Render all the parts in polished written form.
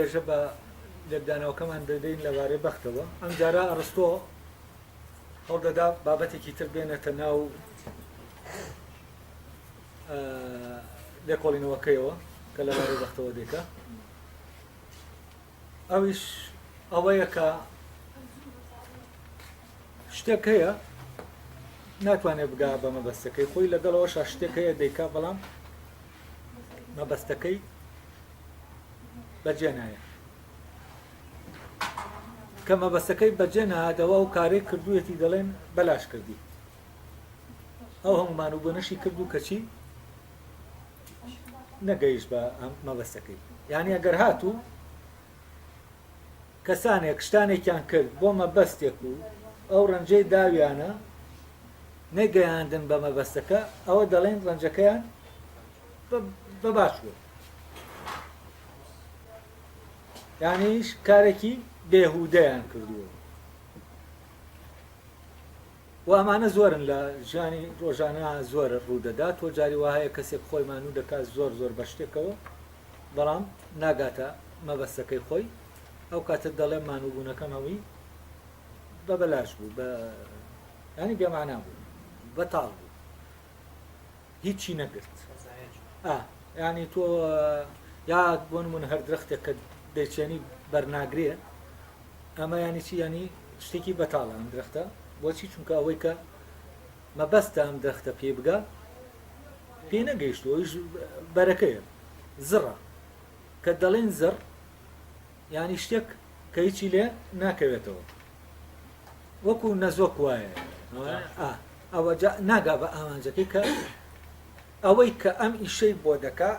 ئێژە بە لێبدانەوەکەمان دەدەین لەوارەی بەختەوە. ئەم جارە ئەڕستۆ هەڵدەدا بابەتێکی تر بێنێتە ناو لێکۆڵینەوەکەیەوە کە لەوارەی بەختەوە دێکە. ئەویش ئەوەیە کە شتێک هەیە ناتوانێت بگا بە مەبەستەکەی خۆی لەگەڵەوەش شتێک هەیە دەیکا بەڵام مەبەستەکەی بەجێ نایە کە مەبەستەکەی بەجێ نهادەوە و کارێک کردوویەتی دەڵێن بەلاش کردی ئەو هەمومان و بۆنەشی کردو کەچی نەگەیشت بە مەبەستەکەی. یعنی ئەگەر هاتوو کەسانێک شتانێکیان کرد بۆ مەبەستێک و ئەو ڕەنجەی داویانە نەگەیاندن بە مەبەستەکە ئەوە دەڵێن ڕەنجەکەیان بە باشوە، یعنیش کارێکی بێهودەیان کردووە. و ئەمانە زۆرن لە ژیانی ڕۆژانە زۆرە ڕوودەدات. تۆ جاری وایە کەسێک خۆی مانوو دەکات زۆر بە شتێکەوە بەڵام ناگاتە مەبەستەکەی خۆی، ئەو کاتت دەڵێ مانووبوونەکەمەوەی بە بەلاش بوو، بە ینی بێمانا بوو، بەتاڵ بوو، هیچی نەگرت. ینی تۆ یا بۆ نمونە هەر درەختێک کە دەیچێنی بەرناگرێ ئەمە ینی چی؟ ینی شتێکی بەتاڵە ئەم درەختە. بۆچی؟ چونکە ئەوەی کە مەبەستە ئەم درەختە پێ بگا پێ نەگەیشتوە، ئەویش بەرەکەیە زڕە. کە دەڵێن زڕ ینی شتێک کە هیچی لێ ناکەوێتەوە، وەکو نەزۆک وایە ئەوە ناگا بە ئامانجەکەی کە ئەوەی کە ئەم ئیشەی بۆ دەکا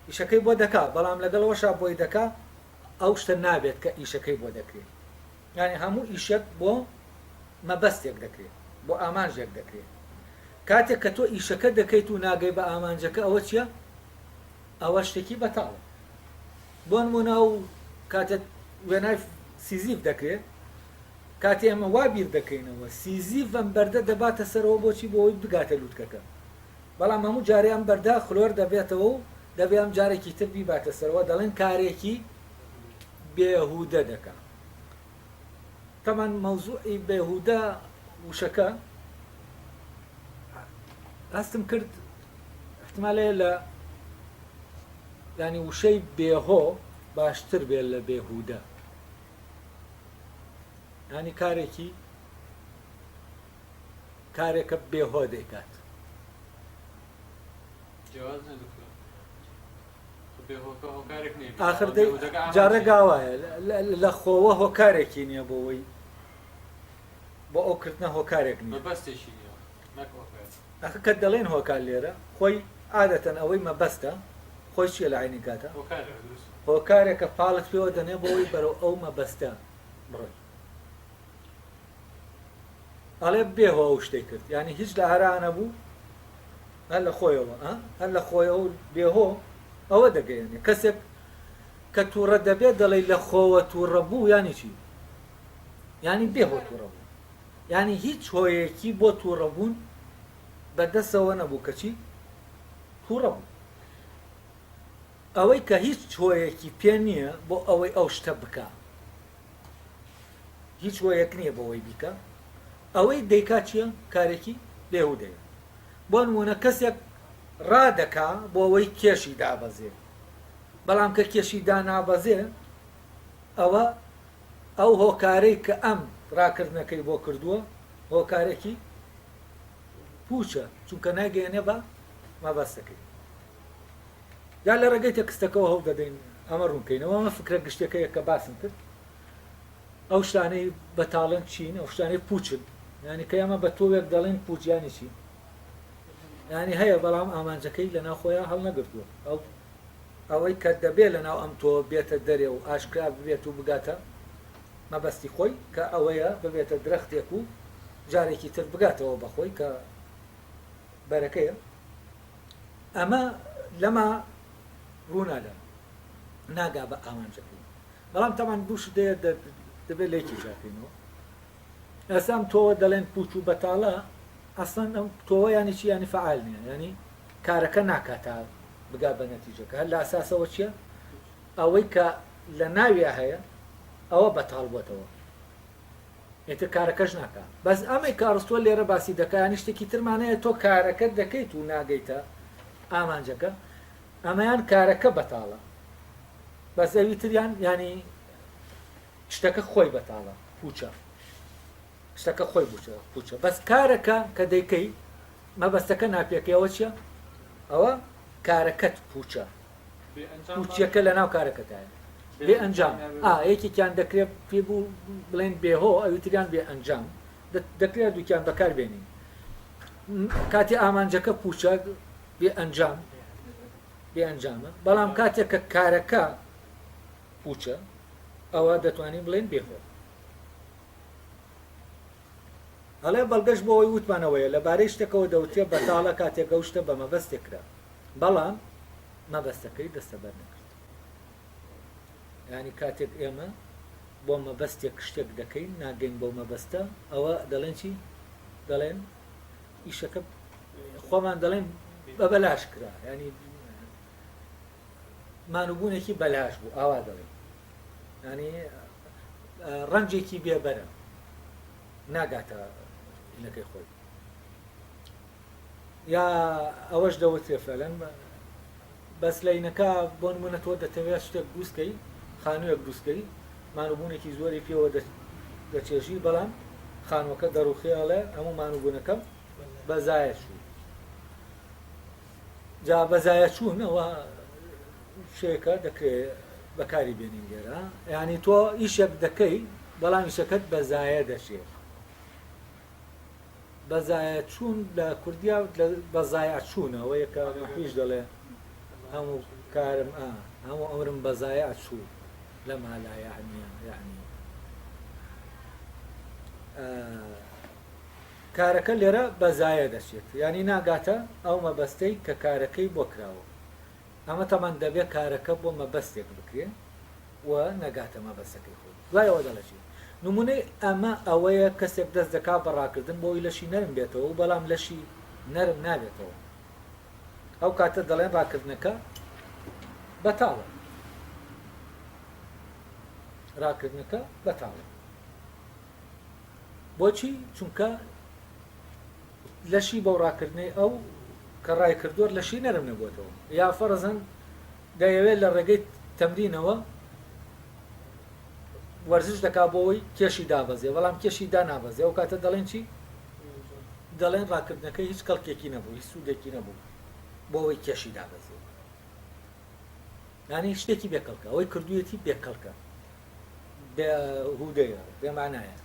ئیشەکەی بۆ دەکا بەڵام لەگەڵەوەشا بۆی دەکا ئەو شتە نابێت کە ئیشەکەی بۆ دەکرێت. یعنی هەموو ئیشێک بۆ مەبەستێک دەکرێت، بۆ ئامانجێک دەکرێت. کاتێک کە تۆ ئیشەکە دەکەیت و ناگەی بە ئامانجەکە ئەوە چییە؟ ئەوە شتێکی بەتاڵە. بۆ نمونە و کاتێک وێنای سیزیف دەکرێت، کاتی ئەمە وا بیر دەکەینەوە سیزیف ئەم بەردە دەباتە سەرەوە بۆچی بۆ ئەوی بگاتە لووتکەکە، بەڵام هەموو جارێ ئەم بەردە خلۆر دەبێتەوە و دەبێ ئەم جارێکی تر بیباتە سەرەوە. دەڵێن کارێکی بێهودە دەکا. تەمان مەوزوعی بێهودە وشەکە هەستم کرد احتمالەیە لە ینی وشەی بێهۆ باشتر بێت لە بێهودە. ینی کارێکە بێهۆ دەیکات. ئاخر جارە گاوایە لە خۆوە هۆکارێکی نییە بۆەوەی بۆ ئەو کردنە هۆکارێک نییە. ئەخ کە دەڵێن هۆکار لێرە خۆی عادەتەن ئەوەی مەبەستە خۆی چیە لە عینی کاتە هۆکارێکە پاڵت پێوە دەنێ بۆەوەی بەرەو ئەو مەبەستە بڕۆی. ئەڵێ بێهۆ ئەو شتێک کرد، ینی هیچ لە هەرانە بوو هەر لە خۆیەوە هەر لە خۆیەوە بێهۆ ئەوە دەگەیەنێ. کەسێک کە تووڕە دەبێت دەڵێ لە خۆوە تووڕە بوو ینی چی؟ ینی بێهۆ تووڕە بوو، ینی هیچ هۆیەکی بۆ تووڕەبوون بەدەستەوە نەبوو کەچی تووڕە بوو. ئەوەی کە هیچ هۆیەکی پێ نییە بۆ ئەوەی ئەو شتە بکە، هیچ هۆیەک نییە بۆەوەی بیکە، ئەوەی دەیکا چییە؟ کارێکی بێهودەیە. بۆ نمونە کەسێک ڕادەکا بۆ ئەوەی کێشی دابەزێ، بەڵام کە کێشی دانابەزێ ئەوە ئەو هۆکارەی کە ئەم ڕاکردنەکەی بۆ کردووە هۆکارێکی پوچە، چونکە ناگەێنێ بە مەبەستەکەی. یا لە ڕێگەی تێکستەکەەوە هەڵ دەدەین ئەمە ڕوونکەینەوە. ئەمە فکرە گشتەکەیە کە باسم کرد. ئەو شتانەی بەتاڵن چین، ئەو شتانەی پوچن، ینی کە ئەمە بە تۆوێک دەڵێن پوچیانی چین، ینی هەیە بەڵام ئامانجەکەی لە ناوخۆیان هەڵ نەگرتووە. ئەوەی کە دەبێت لە ناو ئەم تۆ بێتە دەرێ و ئاشکرا ببێت و بگاتە مەبەستی خۆی، کە ئەوەیە ببێتە درەختێک و جارێکی تر بگاتەوە بەخۆی کە بەرەکەیە. ئەمە لەما ڕوونادا ناگا بە ئامانجەکەی. بەڵام تەمان دووش دەبێت لێکی ژاکەینەوە. ئەسام تۆوە دەڵێن پوچ و بەتاڵە ئەسڵەن ئەم تۆوە ینی چی؟ ینی فعال نییە، ینی کارەکە ناکاتە بگا بە نەتیجەکە. هەر لە ئاساسەوە چییە؟ ئەوەی کە لە ناویە هەیە ئەوە بەتاڵ بووەتەوە ئێتر کارەکەش ناکە بەس ئەمەی کارستۆ لێرە باسی دەکەیانی شتێکی ترمانەیە تۆ کارەکەت دەکەیت و ناگەیتە ئامانجەکە ئەمەیان کارەکە بەتاڵە بەس ئەوی تریان ینی شتەکە خۆی بەتاڵە پوچە شتەکە خۆی پوچە بەس کارەکە کە دەیکەی مەبەستەکە ناپێکەوە چییە؟ ئەوە کارەکەت پوچە پوچیەکە لە ناو کارەکەتایە بێ ئەنجام یەکێکیان دەکرێت پێ بوو بڵێن بێهۆ ئەویتریان بێ ئەنجام دەکرێت دووکیان بەکار بێنین کاتی ئامانجەکە پوچە بێ ئەنجام بێ ئەنجامە بەڵام کاتێک کە کارەکە پوچە ئەوە دەتوانین بڵێن بێهۆ هەڵێ بەڵگەشت بۆ ئەوی وتمانەوەیە لەبارەی شتێکەوە دەوتێ بەتاڵە کاتێک گەوشتە بە مەبەستێکرا بەڵام مەبەستەکەی دەستەبەر نەکرد ینی کاتێک ئێمە بۆ مەبەستێک شتێک دەکەین ناگەین بۆ مەبەستە ئەوە دەڵێن چی؟ دەڵێن ئیشەکە خۆمان دەڵێن بە بەلاش کرا ینی مانوبوونێکی بەلاش بوو ئاوا دەڵێن ینی ڕەنجێکی بێبەرە ناگاتە نەکەی خۆی یا ئەوەش دەوتێ فەلەن بەس لەینەکە بۆ نمونە تۆ دەتەوێت شتێک دروستکەی خانوویەک دروستکەی مانوبوونێکی زۆری پێوە دەچێژی بەڵام خانووەکە دەڕوخێڵێ هەموو مانوبوونەکەم بەزایە چوو جا بەزایە چوونەوە شێکە دەکرێت بەکاری بێنین لێرە ینی تۆ ئیشێک دەکەی بەڵام ئیشەکەت بەزایە دەشێت بەزایە چوون لە کوردیا بەزایە چوونەوە یەکە پیش دەڵێ هەموو کارم هەموو ئەمرم بەزایە چوو لە مالایە هەنیە یعنی کارەکە لێرە بەزایە دەچێت ینی ناگاتە ئەو مەبەستەی کە کارەکەی بۆ کراوە ئەمە تەمان دەبێت کارەکە بۆ مەبەستێک بکرێن و نەگاتە مەبەستەکەی خۆی دوایەوە دەڵەچێت نمونەی ئەمە ئەوەیە کەسێک دەست دەکا بەڕاکردن بۆی لەشی نەرم بێتەوە و بەڵام لەشی نەرم نابێتەوە ئەو کاتە دەڵێن ڕاکردنەکە بەتاڵە ڕاکردنەکە بەتاڵە بۆچی؟ چونکە لەشی بەو ڕاکردنەی ئەو کە ڕای کردووە لەشی نەرم نەبووێتەوە یا فەرزەن دەیەوێت لە ڕێگەی تەمرینەوە وەرزش دەکا بۆەوەی کێشی دابەزێ بەڵام کێشی دانابەزێ ئەو کاتە دەڵێن چی؟ دەڵێن ڕاکردنەکەی هیچ کەڵکێکی نەبوو هیچ سوودێکی نەبوو بۆەوەی کێشی دابەزێ ینی شتێکی بێکەڵکە ئەوەی کردوویەتی بێکەڵکە بێهودەیە بێمانایە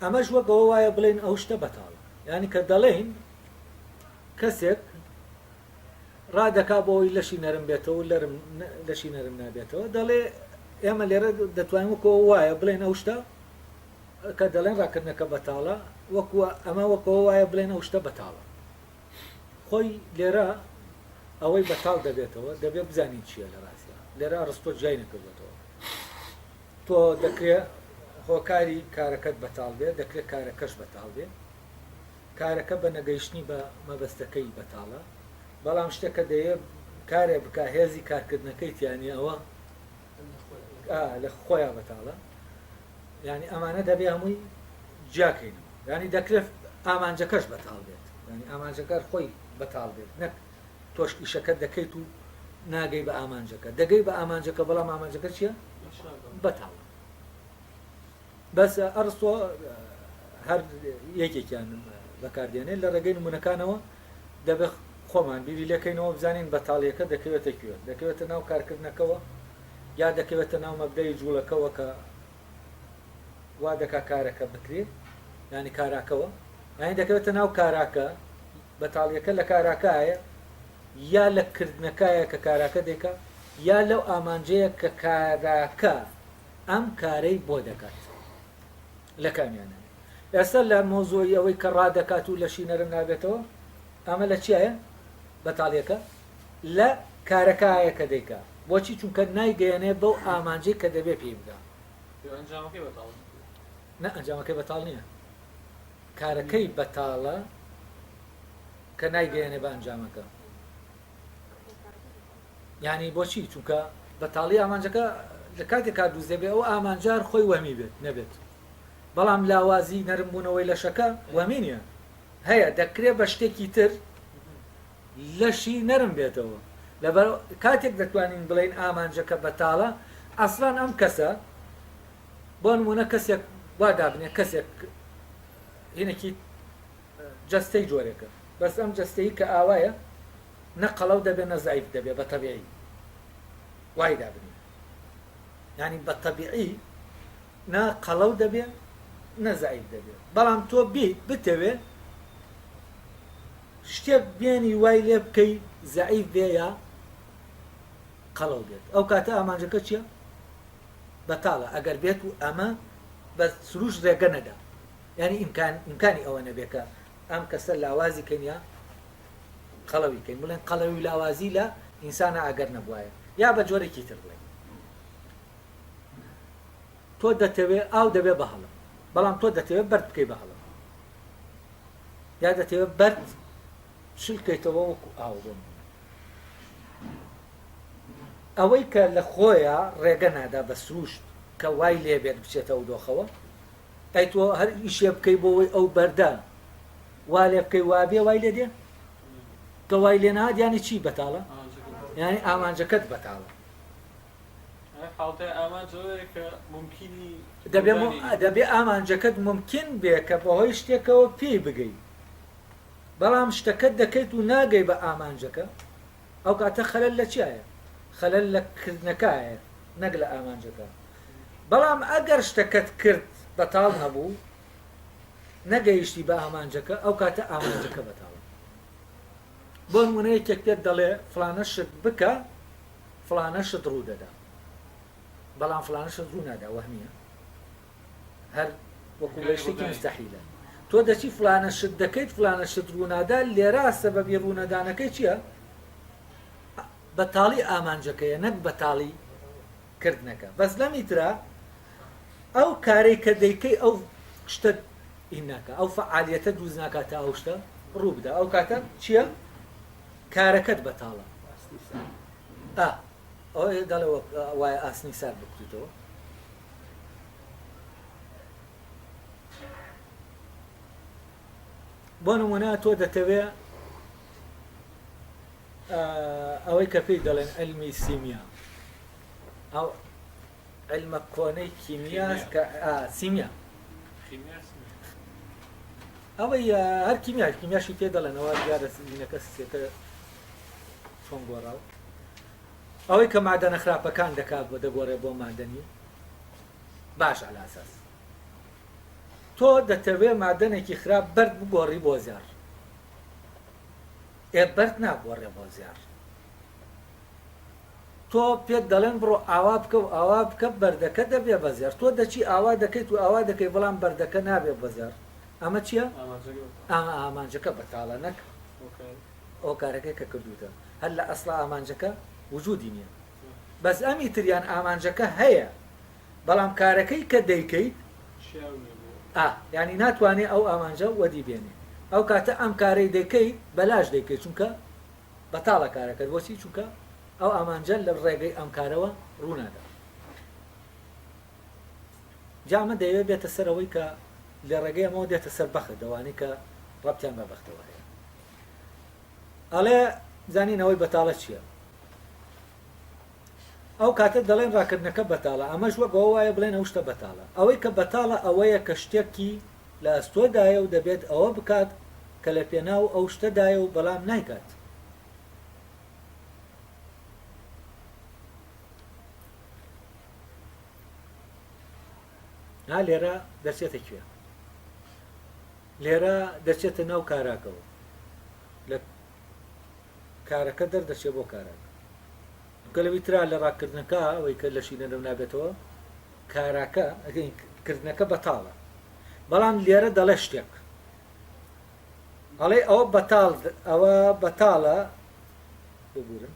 ئەمەش وەکەوە وایە بڵێن ئەو شتە بەتاڵە ینی کە دەڵێن کەسێک ڕادەکا بۆەوەی لەشی نەرم بێتەوە لەشی نەرم نابێتەوە دەڵێ ئێمە لێرە دەتوانین وەکەوە وایە بڵێن ئەو شتە کە دەڵێن ڕاکردنەکە بەتاڵە وەکووە ئەمە وەکەوە وایە بڵێن ئەو شتە بەتاڵە خۆی لێرە ئەوەی بەتاڵ دەبێتەوە دەبێت بزانین چییە لە ڕاستە لێرە ئەرستۆ جای نەکردێتەوە تۆ دەکرێت هۆکاری کارەکەت بەتاڵ بێت دەکرێت کارەکەش بەتاڵ بێت کارەکە بە نەگەیشتنی بە مەبەستەکەی بەتاڵە بەڵام شتێکە دەیە کارێ بکە هێزی کارکردنەکەی تیانی ئەوە لە خۆیان بەتاڵە ینی ئەمانە دەبێ هەمووی جاکەینەوە ینی دەکرێت ئامانجەکەش بەتاڵ بێت ینی ئامانجەکار خۆی بەتاڵ بێت نەک تۆش ئیشەکە دەکەیت و ناگەی بە ئامانجەکە دەگەی بە ئامانجەکە بەڵام ئامانجەکە چییە؟ بەتاڵە بەس ئەرستۆ هەر یەکێکیان بەکاردێنێت لە ڕێگەی نمونەکانەوە دەبێت خۆمان بیری لەکەینەوە بزانین بەتاڵیەکە دەکەوێتە کوێ دەکەوێتە ناو کارکردنەکەەوە یا دەکەوێتە ناو مەبدەی جوڵەکەەوە کە وا دەکا کارەکە بکرێت ینی کاراکەوە یانی دەکەوێتە ناو کاراکە بەتاڵیەکە لە کاراکایە یا لە کردنەکایە کە کاراکە دێکە یا لەو ئامانجەیە کە کاراکە ئەم کارەی بۆ دەکات لە کامیانە ئێستا لە مۆزۆی ئەوەی کە ڕادەکات و لەشی نەرم نابێتەوە ئەمە لە چیایە؟ بەتاڵیەکە لە کارەکایە کە دەیکا بۆچی چونکە نایگەیەنێ بەو ئامانجەی کە دەبێ پێی بدا نە ئەنجامەکەی بەتاڵ نییە کارەکەی بەتاڵە کە نایگەیەنێ بە ئەنجامەکە یعنی بۆچی چونکە بەتاڵی ئامانجەکە لە کاتێکا دووز دەبێت ئەو ئامانجار خۆی وەمی بێت نەبێت بەڵام لاوازی نەرمبوونەوەی لەشەکە وەمی نیە هەیە دەکرێت بە شتێکی تر لەشی نەرم بێتەوە لەبەر کاتێک دەتوانین بڵین ئامانجەکە بەتاڵە ئەسڵان ئەم کەسە بۆ نمونە کەسێک وا دابنێ کەسێک هینێکی جەستەی جۆرێکە بەس ئەم جەستەی کە ئاوایە نە قەڵەو دەبێت نە زەعیف دەبێت بە تەبیعی وای دابنێ یعنی بە تەبیعی نە قەڵەو دەبێت نە زەعیف دەبێت بەڵام تۆ بیت بتەوێ شتێک بێنی وای لێ بکەی زەعیف بێ یا قەڵەو بێت ئەو کاتە ئامانجەکە چییە؟ بەتاڵە ئەگەر بێت و ئەمە بە سروش ڕێگە نەدا یعنی ئیمکانی ئەوە نەبێکە ئەم کەسە لاوازی کەنیا قەڵەوی کەین بڵێن قەڵەوی لاوازی لە ئینسانە ئەگەر نەبوایە یا بە جۆرێکی تر بڵێن تۆ دەتەوێت ئاو دەبێت بە هەڵە بەڵام تۆ دەتەوێت بەرد بکەی بە هەڵە یا دەتەوێت بەرد شلکەیتەوە وەکو ئاو بۆن ئەوەی کە لە خۆیە ڕێگە نادا بە سروشت کە وای لێبێت بچێتەوە دۆخەوە ئەی تۆ هەر ئیشێ بکەی بۆەوەی ئەو بەردە وا لێ بکەی وابێ وای لێ دێ کە وای لێ نهات یانی چی بەتاڵە یعنی ئامانجەکەت بەتاڵە دەبێ ئامانجەکەت ممکن بێ کە بەهۆی شتێکەوە پێی بگەی بەڵام شتەکەت دەکەیت و ناگەی بە ئامانجەکە ئەو کاتە خەلەل لە چیایە خەلەل لە کردنەکایە نەک لە ئامانجەکە بەڵام ئەگەر شتەکەت کرد بەتاڵ نەبوو نەگەیشتی بە ئامانجەکە ئەو کاتە ئامانجەکە بەتاڵە بۆ نمونە یەکێک پێت دەڵێ فلانە شت بکە فلانە شت ڕوو دەدا بەڵام فلانە شت ڕوو نادا وەهمیە هەر وەکو لە شتێکی مستەحیلە تۆ دەچی فلانە شت دەکەیت فلانە شت ڕوو نادا لێرە سەبەبی ڕوونەدانەکەی چییە؟ بەتاڵی ئامانجەکەیە نەک بەتاڵی کردنەکە بەس لەمی ترا ئەو کارەی کە دەیکەی ئەو شتە ئیناکە ئەو فعالیەتە دروست ناکاتە ئەو شتە ڕوو بدە ئەو کاتە چییە؟ کارەکەت بەتاڵە ئەو دەڵێەوە وایە ئاسنی سار بکوتەوە بۆ نمونە تۆ دەتەوێ ئەوەی کە پێی دەڵێن علمی سیمیا ئەو علمە کۆنەی کیمیاس کە سیمیا ئەوەی هەر کیمیاشی پێ دەڵێنەوە دیارە سینەکە سێتە چۆن گۆڕاو ئەوەی کە مادەنە خراپەکان دەکات بۆ دەگۆڕێ بۆ مادەنی باش على ئاساس تۆ دەتەوێ مادەنێکی خراپ بەرد بگۆڕی بۆ زیار بەرد ناگۆڕێ بۆ زیار تۆ پێت دەڵێن بڕۆ ئاوا بکە و ئاوا بکە بەردەکە دەبێ بە زیار تۆ دەچی ئاوا دەکەیت و ئاوا دەکەی بەڵام بەردەکە نابێ بە زیار ئەمە چییە؟ ئامانجەکە بەتاڵە نەک ئەو کارەکەی کە کردوتە هەر لە ئەسڵا ئامانجەکە وجودی نییە بەس ئەمی تریان ئامانجەکە هەیە بەڵام کارەکەی کە دەیکەیت یعنی ناتوانێت ئەو ئامانجە وەدی بێنێ ئەو کاتە ئەم کارەی دەکەی بەلاش دەیکەیت چونکە بەتاڵە کارەکەت بۆچی چونکە ئەو ئامانجە لە ڕێگەی ئەم کارەوە ڕوونادا جامە دەیەوێت بێتە سەرەوەی کە لە ڕێگەی ئەمەوە دێتە سەر بەخت دەوانی کە ڕەبتیان بە بەختەوە هەیە ئەڵێ زانینەوەی بەتاڵە چییە؟ ئەو کاتە دەڵێن ڕاکردنەکە بەتاڵە ئەمەش وەک وایە بڵێن ئەو شتە بەتاڵە ئەوەی کە بەتاڵە ئەوەیە کە شتێکی لە ئەستۆدایە و دەبێت ئەوە بکات کە لە پێناو ئەو شتەدایە و بەڵام نایکات لێرە دەچێتە کوێ لێرە دەچێتە ناو کاراکەەوە لە کارەکە دەردەچێت بۆ کاراکە کە لەوی ترا لە ڕاکردنەکە ئەوەی کە لە شینە لەو نابێتەوە کاراکە کردنەکە بەتاڵە بەڵام لێرە دەڵێ شتێک ئەڵێ ئەوە بەتاڵ ئەوە بەتاڵە ببورن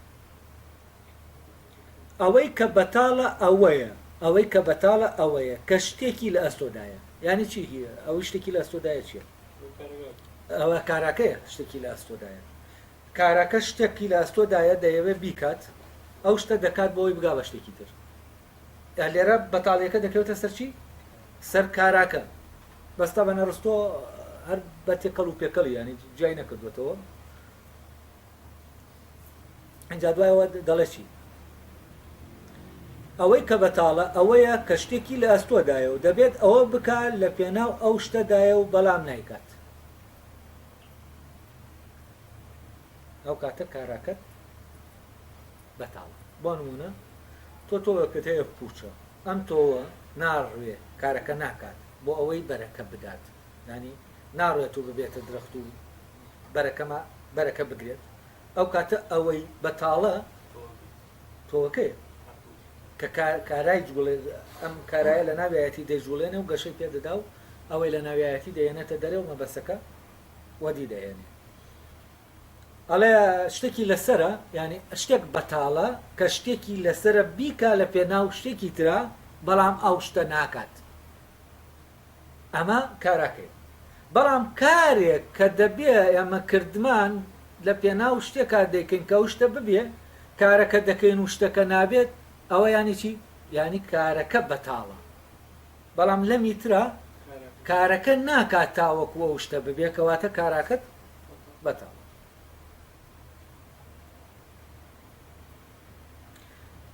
ئەوەی کە بەتاڵە ئەوەیە ئەوەی کە بەتاڵە ئەوەیە کە شتێکی لە ئەستۆدایە یعنی چی هیە ئەوەی شتێکی لە ئەستۆدایە چییە؟ ئەوە کاراکەیە شتێکی لە ئەستۆدایە کاراکە شتێکی لە ئەستۆدایە دەیەوێت بیکات ئەو شتە دەکات بۆەوەی بگا بە شتێکی تر لێرە بەتاڵیەکە دەکەوێتە سەرچی سەر کاراکە بەستا بە نەڕستۆ هەر بە تێکەڵ و پێکەڵی ینی جای نەکردوێتەوە ئەجا دوایەوە دەڵێ چی ئەوەی کە بەتاڵە ئەوەیە کە شتێکی لە ئەستۆدایە و دەبێت ئەوە بکات لە پێناو ئەو شتەدایە و بەڵام نایکات ئەو کاتە کاراکەت بەتاڵە بۆ نمونە تۆکەت هەیە پوچە ئەم تۆوە ناڕوێ کارەکە ناکات بۆ ئەوەی بەرەکە بدات ینی ناڕوێت و ببێتە درەخت و بەرەکە بگرێت ئەو کاتە ئەوەی بەتاڵە تۆوەکەیە کە کارای جوڵێ ئەم کارایە لە ناوایەتی دەیجوڵێنێ و گەشەی پێدەدا و ئەوەی لە ناوایەتی دەێنێتە دەرێ و مەبەسەکە وەدی دەهێنێ ئەڵێ شتێکی لەسرە ینی شتێک بەتاڵە کە شتێکی لەسرە بیکا لە پێناو شتێکی ترا بەڵام ئەو شتە ناکات ئەمە کاراکەی بەڵام کارێک کە دەبێ ئەمە کردمان لە پێناو شتێکا دەکەین کە ئەو شتە ببێ کارەکە دەکەین و شتەکە نابێت ئەوە ینی چی ینی کارەکە بەتاڵە بەڵام لە میترا کارەکە ناکات تاوەکو ئەو شتە ببێ کەواتە کاراکەت بەتاڵە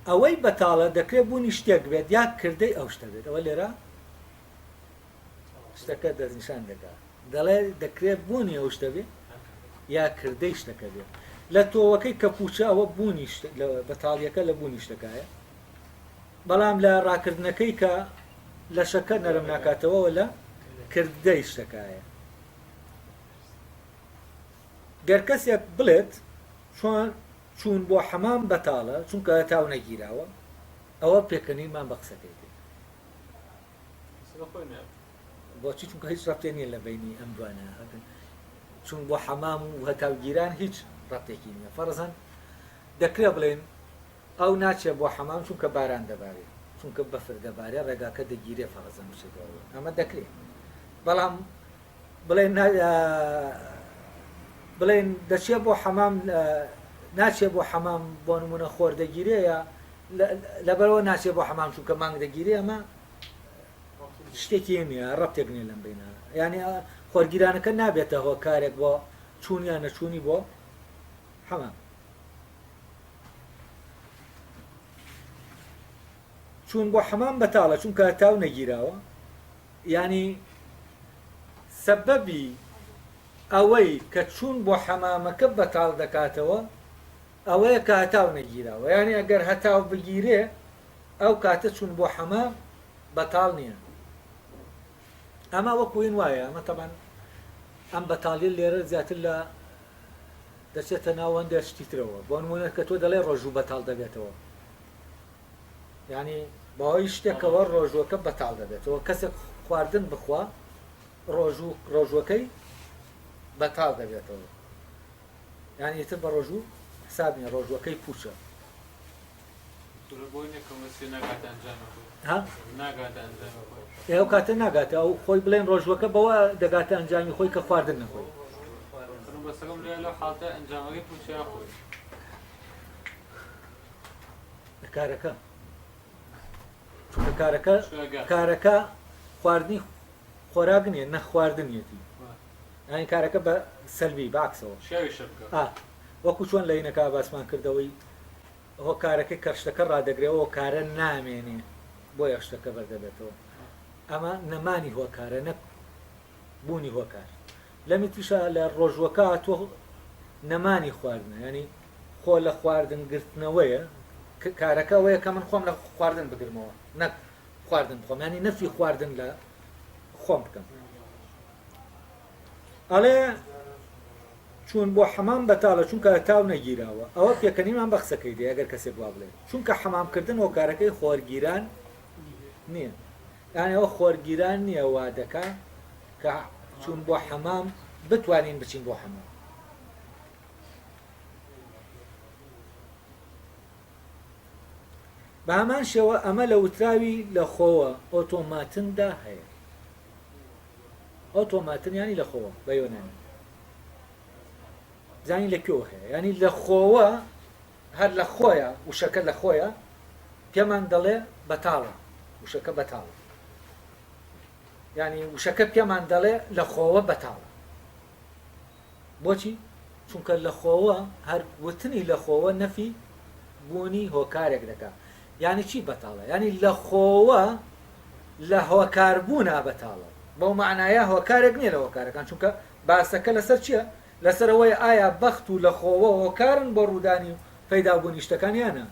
ئەوەی بەتاڵە دەکرێت بوونی شتێک بێت یا کردەی ئەو شتە بێت ئەوە لێرە شتەکە دەستنیشان دەکات دەڵێ دەکرێت بوونی ئەو شتە بێت یا کردەی شتەکە بێت لە تۆوەکەی کە پوچە ئەوە بوونی بەتاڵیەکە لە بوونی شتەکایە بەڵام لە ڕاکردنەکەی کە لە شەکە نەرم ناکاتەوە لە کردەی شتەکایە گەر کەسێک بڵێت چون بۆ حەمام بەتاڵە چونکە تاو نەگیراوە ئەوە پێکەنینمان بە قسەکەی بۆچی چونکە هیچ ڕەبتێ نییە لە بینی ئەم دوانە چون بۆ حەمام و هەتاوگیران هیچ ڕەبتێکی نییە فەرزەن دەکرێت بڵێن ئەو ناچێت بۆ حەمام چونکە باران دەبارێت چونکە بەفر دەبارێ ڕێگاکە دەگیرێ فەرزەن بچێتەوە ئەمە دەکرێت بەڵام بڵێن دەچێت بۆ حەمام ناچێت بۆ حەمام بۆ نمونە خۆر دەگیرێ یا لەبەرەوە ناچێت بۆ حەمام چونکە مانگ دەگیرێ ئەمە شتێکی نییە ڕەبتێک نییە لەم بینە ینی خۆرگیرانەکە نابێتە هۆ کارێک بۆ چوونیان نەچوونی بۆ حەمام چون بۆ حەمام بەتاڵە چونکە تاو نەگیراوە ینی سەبەبی ئەوەی کە چون بۆ حەمامەکە بەتاڵ دەکاتەوە ئەوەیە کە هەتاو نەگیراوە ینی ئەگەر هەتاو بگیرێ ئەو کاتە چون بۆ حەمام بەتاڵ نییە ئەمە وەکوین وایە ئەمە تەبەن ئەم بەتاڵی لێرە زیاتر لە دەچێتە ناوەندە شتی ترەوە بۆ نمونە کە تۆ دەڵێ ڕۆژوو بەتاڵ دەبێتەوە ینی بەهۆی شتێکەوە ڕۆژوەکە بەتاڵ دەبێتەوە کەسێک خواردن بخوا ڕۆژوەکەی بەتاڵ دەبێتەوە یانی ئیتر بە ڕۆژوو حساب نیە ڕۆژوەکەی پوچە ئێوە کاتە ناگاتە ئەو خۆی بڵێن ڕۆژوەکە بەوە دەگاتە ئەنجامی خۆی کە خواردن نەخۆی کارەکە کارەکە خواردنی خۆراک نییە نە خواردنیەتی ئەین کارەکە بە سەلبی باکسەوە وەکو چۆن لە هینەکە باسمان کردەوەی ئەوە کارەکەی کەشتەکە ڕادەگرێەوە کارە نامێنێ بۆ یەشتەکە بەردەبێتەوە ئەمە نەمانی هۆکارە نەک بوونی هۆکار لەمی توشە لە ڕۆژوەکە تۆ نەمانی خواردنە ینی خۆ لە خواردن گرتنەوەیە کارەکە ئەوەیە کە من خۆم لە خواردن بگرمەوە نەک خواردن بخۆم ینی نەفی خواردن لە خۆم بکەم ئەڵێ چون بۆ حەمام بەتاڵە چونکە تاو نەگیراوە ئەوە پێکەنیمان بە قسەکەی دێ ئەگەر کەسێک وا بڵێ چونکە حەمامکردن هۆکارەکەی خۆرگیران نییە یانی ئەوە خۆرگیران نییە وا دەکا کە چون بۆ حەمام بتوانین بچین بۆ حەمام بە هەمان شێوە ئەمە لە وتراوی لە خۆوە ئۆتۆماتندا هەیە ئۆتۆماتن ینی لە خۆوە بە یۆنانی زانی لەکوێوە هەیە ینی لە خۆوە هەر لە خۆیە وشەکە لە خۆیە پێمان دەڵێ بەتاڵە وشەکە بەتاڵە یعنی وشەکە پێمان دەڵێ لە خۆوە بەتاڵە بۆچی چونکە لە خۆوە هەر وتنی لە خۆوە نەفی بوونی هۆکارێک دەکات یعنی چی بەتاڵە یعنی لە خۆوە لە هۆکاربوونا بەتاڵە بەو معنایە هۆکارێک نییە لە هۆکارەکان چونکە باسەکە لەسەر چییە لەسەرەوەی ئایا بەخت و لە خۆوە هۆکارن بۆ ڕوودانی و پەیدابوونی شتەکانیانە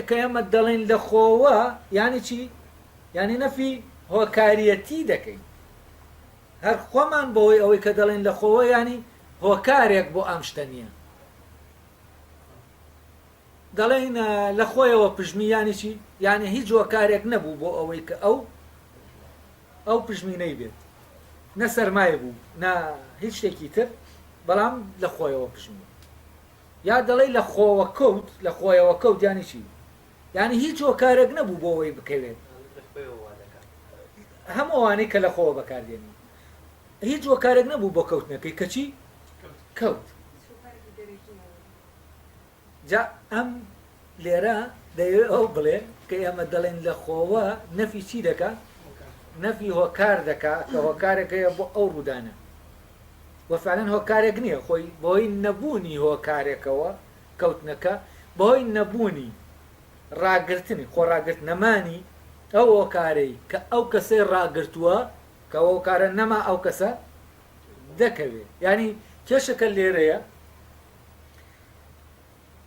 کە ئێمە دەڵێن لە خۆوە یعنی چی یعنی نەفی هۆکاریەتی دەکەین هەر خۆمان بۆی ئەوەی کە دەڵێن لە خۆوە ینی هۆکارێک بۆ ئەم شتە نییە دەڵێن لە خۆیەوە پژمی ینی چی یعنی هیچ هۆکارێک نەبوو بۆ ئەوەی کە ئەو پژمینەی بێت نە سەرمایە بوو نە هیچ شتێکی تر بەڵام لە خۆیەوە پژمی یا دەڵێ لە خۆوە کەوت لە خۆیەوە کەوت ینی چی یعنی هیچ هۆکارێک نەبوو بۆ ئەوەی بکەوێت هەموو ئەوانەی کە لە خۆوە بەکاردێنی هیچ هۆکارێک نەبوو بۆ کەوتنەکەی کەچی کەوت جا ئەم لێرە دەیوێت ئەو بڵێ کە ئێمە دەڵێن لە خۆوە نەفی چی دەکات نەفی هۆکار دەکات کە هۆکارێکەیە بۆ ئەو ڕوودانە وەفعلەن هۆکارێک نییە خۆی بۆی نەبوونی هۆکارێکەوە کەوتنەکە بۆی نەبوونی ڕاگرتنی خۆڕاگرتنەمانی ئەو هۆکارەی کە ئەو کەسەی ڕاگرتووە کە هۆکارە نەما ئەو کەسە دەکەوێت ینی کێشەکە لێرەیە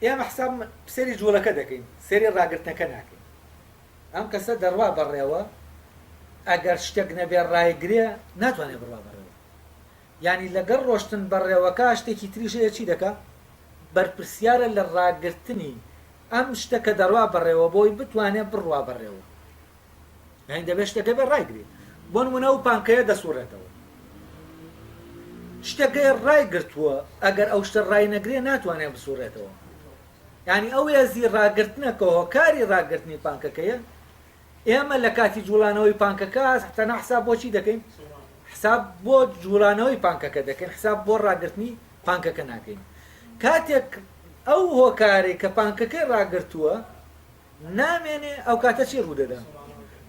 ئێمە حساب سێری جوڵەکە دەکەین سێری ڕاگرتنەکە ناکەین ئەم کەسە دەڕوا بەڕێوە ئەگەر شتێک نەبێ ڕایگرێ ناتوانێت بڕوا بەڕێوە ینی لەگەڵ ڕۆشتن بەڕێوەکە شتێکی تریشەیە چی دەکات بەرپرسیارە لە ڕاگرتنی ئەم شتە کە دەڕوا بەڕێوە بۆی بتوانێت بڕوا بەڕێوە یعنی دەبێت شتەکە بێ ڕایگرێت بۆ نمونە و پانکەیە دەسوڕێتەوە شتەکەی ڕایگرتووە ئەگەر ئەو شتە ڕای نەگرێ ناتوانێت بسوڕێتەوە یعنی ئەو هێزی ڕاگرتنەکە هۆکاری ڕاگرتنی پانکەکەیە ئێمە لە کاتی جوڵانەوەی پانکەکە تەنها حساب بۆچی دەکەین حساب بۆ جوڵانەوەی پانکەکە دەکەین حساب بۆ ڕاگرتنی پانکەکە ناکەین کاتێک ئەو هۆکارێک کە پانکەکەی ڕاگرتووە نامێنێ ئەو کاتە چی ڕوودەدا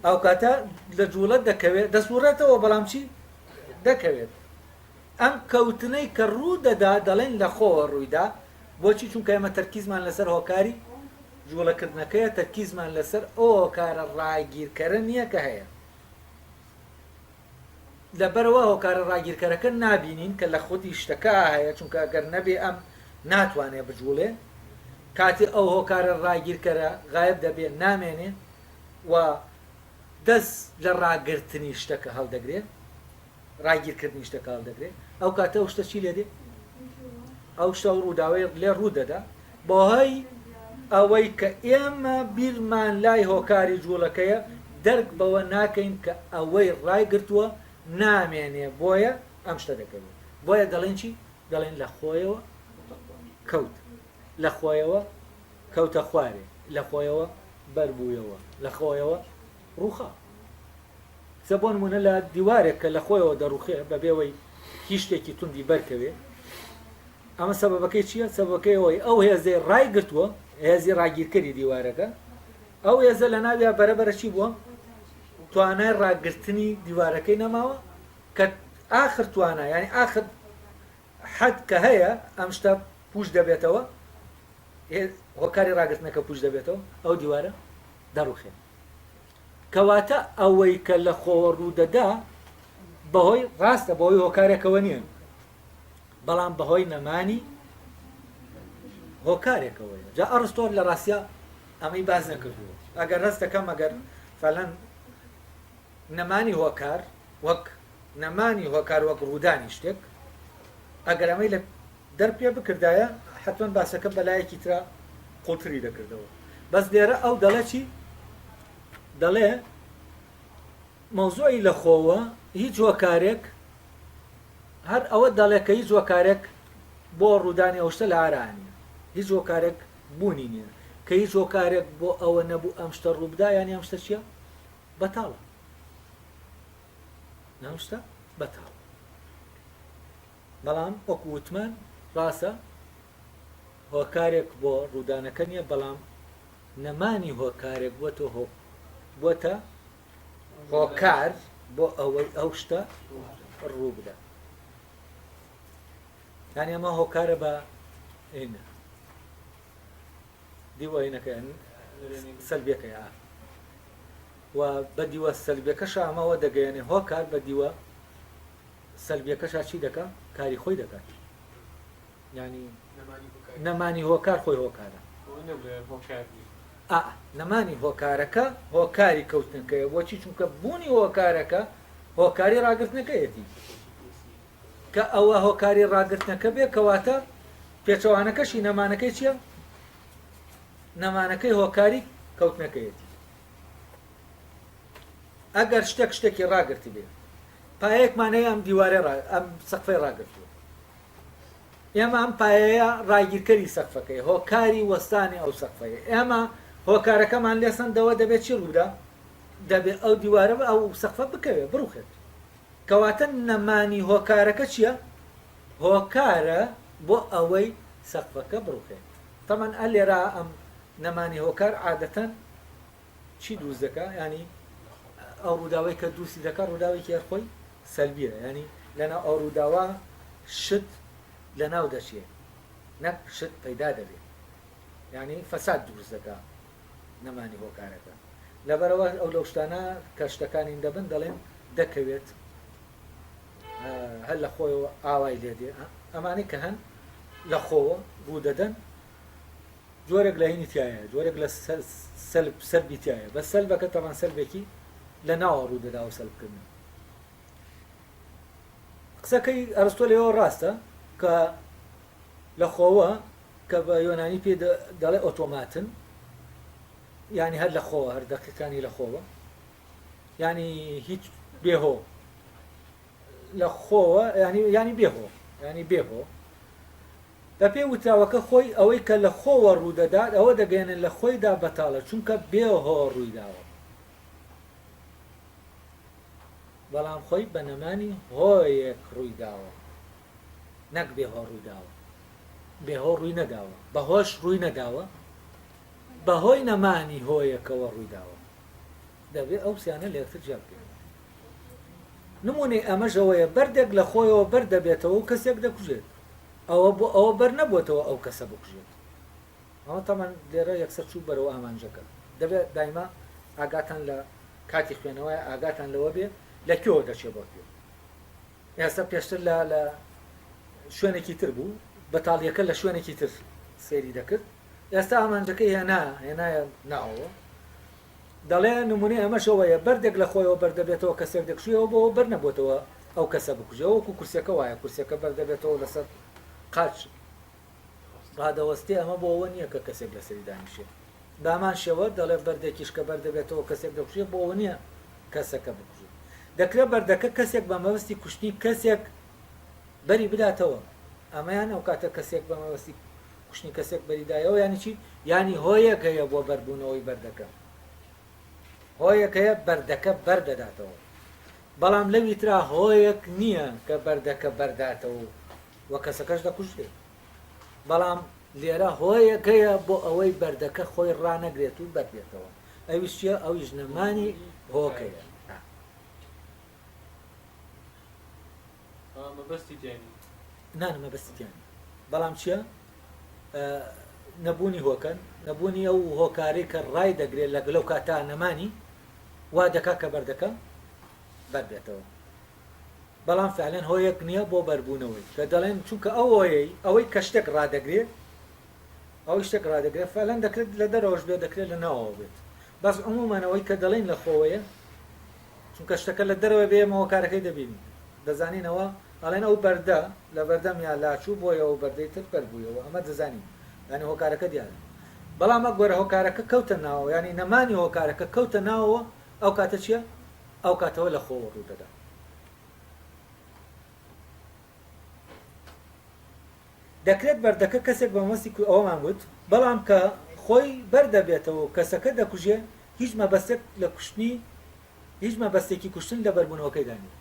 ئەو کاتە لە جوڵەت دەکەوێت دەسوڕێتەوە بەڵام چی دەکەوێت ئەم کەوتنەی کە ڕوو دەدا دەڵێن لە خۆوە ڕوویدا بۆچی چونکە ئێمە تەرکیزمان لەسەر هۆکاری جوڵەکردنەکەیە تەرکیزمان لەسەر ئەو هۆکارە ڕاگیرکەرە نییە کە هەیە لەبەرەوە هۆکارە ڕاگیرکەرەکە نابینین کە لە خودی شتەکە هەیە چونکە ئەگەر نەبێ ئەم ناتوانێت بجوڵێ کاتی ئەو هۆکارە ڕاگیرکەرە غایب دەبێت نامێنێ و دەست لە ڕاگرتنی شتەکە هەڵدەگرێت ڕاگیرکردنی شتەکە هەڵدەگرێت ئەو کاتە ئەو شتە چی لێ دێ ئەو شتە ڕووداوی لێ ڕوودەدا بۆ هەی ئەوەی کە ئێمە بیرمان لای هۆکاری جوڵەکەیە دەرک بەوە ناکەین کە ئەوەی ڕایگرتووە نامێنێ بۆیە ئەم شتە دەکەوێت بۆیە دەڵێن چی دەڵێن لە خۆیەوە کەوت لە خۆیەوە کەوتە خوارێ لە خۆیەوە بەربوویەوە لە خۆیەوە ڕووخا سە بۆ نمونە لە دیوارێک کە لە خۆیەوە دەڕوخێ بەبێەوەی هیچ شتێکی توندی بەرکەوێ ئەمە سەبەبەکەی چییە سەبەکەی ئەوەی ئەو هێزەی ڕایگرتووە هێزی ڕاگیرکەری دیوارەکە ئەو هێزە لە ناویا بەرەبەرە چی بووە توانای ڕاگرتنی دیوارەکەی نەماوە کە ئاخر توانای ینی ئاخر حەد کە هەیە ئەم شتە پوش دەبێتەوە هۆکاری ڕاگرتنەکە پوش دەبێتەوە ئەو دیوارە دەڕوخێ کەواتە ئەوەی کە لە خۆوە ڕوودەدا بەهۆی ڕاستە بەهۆی هۆکارێکەوە نییە بەڵام بەهۆی نەمانی هۆکارێکەوەیە جا ئەڕستۆر لە ڕاستیا ئەمەی باز نەکردووە ئەگەر ڕستەکەم ئەگەر فەلەن نەمانی هۆکار وەک نەمانی هۆکار وەک ڕوودانی شتێک ئەگەر ئەمەی لە دەرپێ بکردایە حتمەن باسەکە بەلایەکی ترا قوڵتری دەکردەوە بەس لێرە ئەو دەڵێ چی دەڵێ مەوزوعی لە خۆوە هیچ هۆکارێک هەر ئەوە دەڵێ کە هیچ هۆکارێک بۆ ڕوودانی ئەو شتە لە ئارانیە هیچ هۆکارێک بوونی نییە کە هیچ هۆکارێک بۆ ئەوە نەبوو ئەم شتە ڕووبدا یانی ئەم شتە چییە بەتاڵە ئەم شتە بەتاڵە بەڵام وەکو وتمان ڕاستە هۆکارێک بۆ ڕوودانەکە نییە بەڵام نەمانی هۆکارێک بووە هۆکار بۆ ئەوەی ئەو شتە ڕوو بدە یانی ئەمە هۆکارە بە ئینە دیوەینەکە سەلبیەکە و بە دیوە سەلبیەکەش ئەمەوە دەگەیەنێ هۆکار بە دیوە سەلبیەکەشا چی دەکات کاری خۆی دەکات ینی نەمانی هۆکار خۆی هۆکارە نەمانی هۆکارەکە هۆکاری کەوتنەکەیە بۆچی چونکە بوونی هۆکارەکە هۆکاری ڕاگرتنەکەیەتی کە ئەوە هۆکاری ڕاگرتنەکە بێ کەواتە پێچەوانەکەشی نەمانەکەی چییە؟ نەمانەکەی هۆکاری کەوتنەکەیەتی ئەگەر شتێکی ڕاگرتی بێ پایەکمانەیە ئەم دیوارە ئەم سەقفەی ڕاگرتووە ئێمە ئەم پایەیە ڕاگیرکەری سەقفەکەی هۆکاری وەستانی ئەو سەقفەیە ئێمە هۆکارەکەمان لێسەندەوە دەبێت چی ڕوودا دەبێت ئەو دیوارە ئەو سەقفە بکەوێت بڕوخێت کەواتە نەمانی هۆکارەکە چییە؟ هۆکارە بۆ ئەوەی سەقفەکە بڕوخێت تەمان ئە لێرە ئەم نەمانی هۆکار عادەتەن چی دروست دەکات ینی ئەو ڕووداوەی کە دروستی دەکات ڕووداوێکی خۆی سەلبیە ینی لەناو ئەو ڕووداوە شت لەناو دەچێت نەک شت پەیدا دەبێت ینی فەساد دروست دەکات نەمانی هۆکارەکە لەبەرەوە ئەو لەو شتانە کە شتەکانی دەبن دەڵێن دەکەوێت هەر لە خۆیەوە ئاوای لێدێ ئەمانەی کە هەن لە خۆوە ڕوو دەدەن جۆرێک لە هینی تایە جۆرێک لە سەلبی تایە بە سەلبەکە تەمان سەلبێکی لە ناوە ڕوو دەدا و سەلبکردن قسەکەی ئەرستۆ لێەوە ڕاستە کە لە خۆوە کە بە یۆنانی پێ دەڵێ ئۆتۆماتن ینی هەر لە خۆوە هەر دەقیقانی لە خۆوە ینی هیچ بێهۆ لە خۆوە ینی بێهۆ ینی بێهۆ دە پێ وتراوەکە خۆی ئەوەی کە لە خۆوە ڕوودەدات ئەوە دەگەێنن لە خۆیدا بەتاڵە چونکە بێهۆ ڕوویداوە بەڵام خۆی بە نەمانی هۆیەک ڕوویداوە نەک بێهۆ ڕوویداوە بێهۆ ڕووی نەداوە بەهۆش ڕووی نەداوە بەهۆی نەمانی هۆیەکەوە ڕوویداوە دەبێت ئەو سیانە لە یەکتر جیا بکەن نمونەی ئەمەژەوەیە بەردێک لە خۆیەوە بەردەبێتەوە و کەسێک دەکوژێت ئەوە بۆ ئەوە بەر نەبووتەوە ئەو کەسە بکوژێت ئەوە تەمان لێرە یەکسەر چوو بەرەوە ئامانجەکە دەبێت دایما ئاگاتان لە کاتی خوێنەوەی ئاگاتان لەوە بێ لە کێوە دەچێت بۆ پێ ئێستا پێشتر لە شوێنێکی تر بوو بەتاڵیەکە لە شوێنێکی تر سێری دەکرد ئێستا ئامانجەکەی هێنایە ناوە دەڵێ نمونەی ئەمەشەوەیە بەردێک لە خۆیەوە بەردەبێتەوە کەسێک دەکشویەوە بۆ بەر نەبووتەوە ئەو کەسە بکوژەوە وەکو کورسەکە وایە کورسەکە بەردەبێتەوە لەسەر قاچ ڕادەوەستی ئەمە بۆ ئەوە نییە کە کەسێک لەسەری دانیشێت دامان شێوە دەڵێ بەردێکیش کە بەردەبێتەوە کەسێک دەکوژێت بۆ ئەوە نییە کەسەکە بکوژێت دەکرێت بەردەکە کەسێک بە مەبەستی کوشتنی کەسێک بەری بداتەوە ئەمەیان ئەو کاتە کەسێک بە مەبەستی کوشتنی کەسێک بەریدایەوە ینی چی ینی هۆیەک هەیە بۆ بەربوونەوەی بەردەکە هۆیەکەیە بەردەکە بەردەداتەوە بەڵام لەوی ترا هۆیەک نییە کە بەردەکە بەرداتەوە وە کەسەکەش دەکوژێت بەڵام لێرە هۆیەکەیە بۆ ئەوەی بەردەکە خۆی ڕانەگرێت و بەردێتەوە ئەویش چیە ئەویش نەمانی هۆکەیە نانمە بەستیانی بەڵام چییە نەبوونی هۆکەن نەبوونی ئەو هۆکاری کە ڕای دەگرێت لە لەو کاتا نەمانی وا دەکا کە بەردەکە بەردێتەوە بەڵام فعلەن هۆیەک نییە بۆ بەربوونەوەی کە دەڵێن چونکە ئەوەی کە شتێک ڕادەگرێت ئەو شتێک ڕادەگرێت فعلەن دەکرێت لە دەرەوەش بێت دەکرێت لە ناوەوە بێت بەس عمومانەوەی کە دەڵێن لە خۆوەیە چونکە شتەکە لە دەرەوە بێمەوە کارەکەی دەبینی دەزانینەوە ئەڵێن ئەو بەردە لە بەردەم یا لاچوو بۆیە ئەو بەردەی تر بەربوویەوە ئەمە دەزانین ینی هۆکارەکە دیارە بەڵام گۆرە هۆکارەکە کەوتە ناوە ینی نەمانی هۆکارەکە کەوتە ناوەوە ئەو کاتە چییە؟ ئەو کاتەوە لە خۆوە ڕوو دەدا دەکرێت بەردەکە کەسێک بە مەستی ئەوەمان گوت بەڵام کە خۆی بەردەبێتەوە کەسەکە دەکوژێ هیچ مەبەستێک لە کوشتنی هیچ مەبەستێکی کوشتن لە بەربوونەوەکەی دانی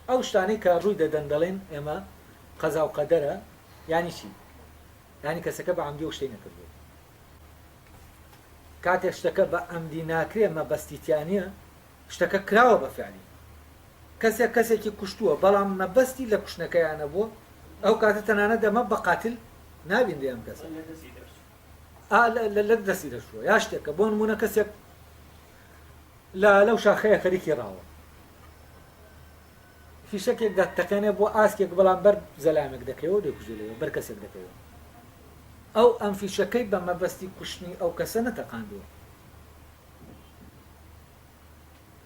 ئەو شتانەی کە ڕووی دەدەن دەڵێن ئێمە قەزا و قەدەرە یانی چی ینی کەسەکە بە عەمدی ئەو شتەی نەکردووە کاتێک شتەکە بە عەمدی ناکرێ مەبەستیتیانە شتەکە کراوە بە فعلی کەسێکی کوشتووە بەڵام مەبەستی لە کوشتنەکەیانە بووە ئەو کاتە تەنانەت دەمە بە قاتل نابین دەیان کەسە لە دەستی دەشووە یا شتێکە بۆ نمونە کەسێک لەو شاخەیە خەریکی ڕاوە فیشەکێک دەتەکەنێ بۆ ئاسکێک بەڵام بەر زەلامێک دەکەوە دەکوژێتەوە بەر کەسێک دەکەوە ئەو ئەم فیشەکەی بە مەبەستی کوشتنی ئەو کەسە نەتەقاندووە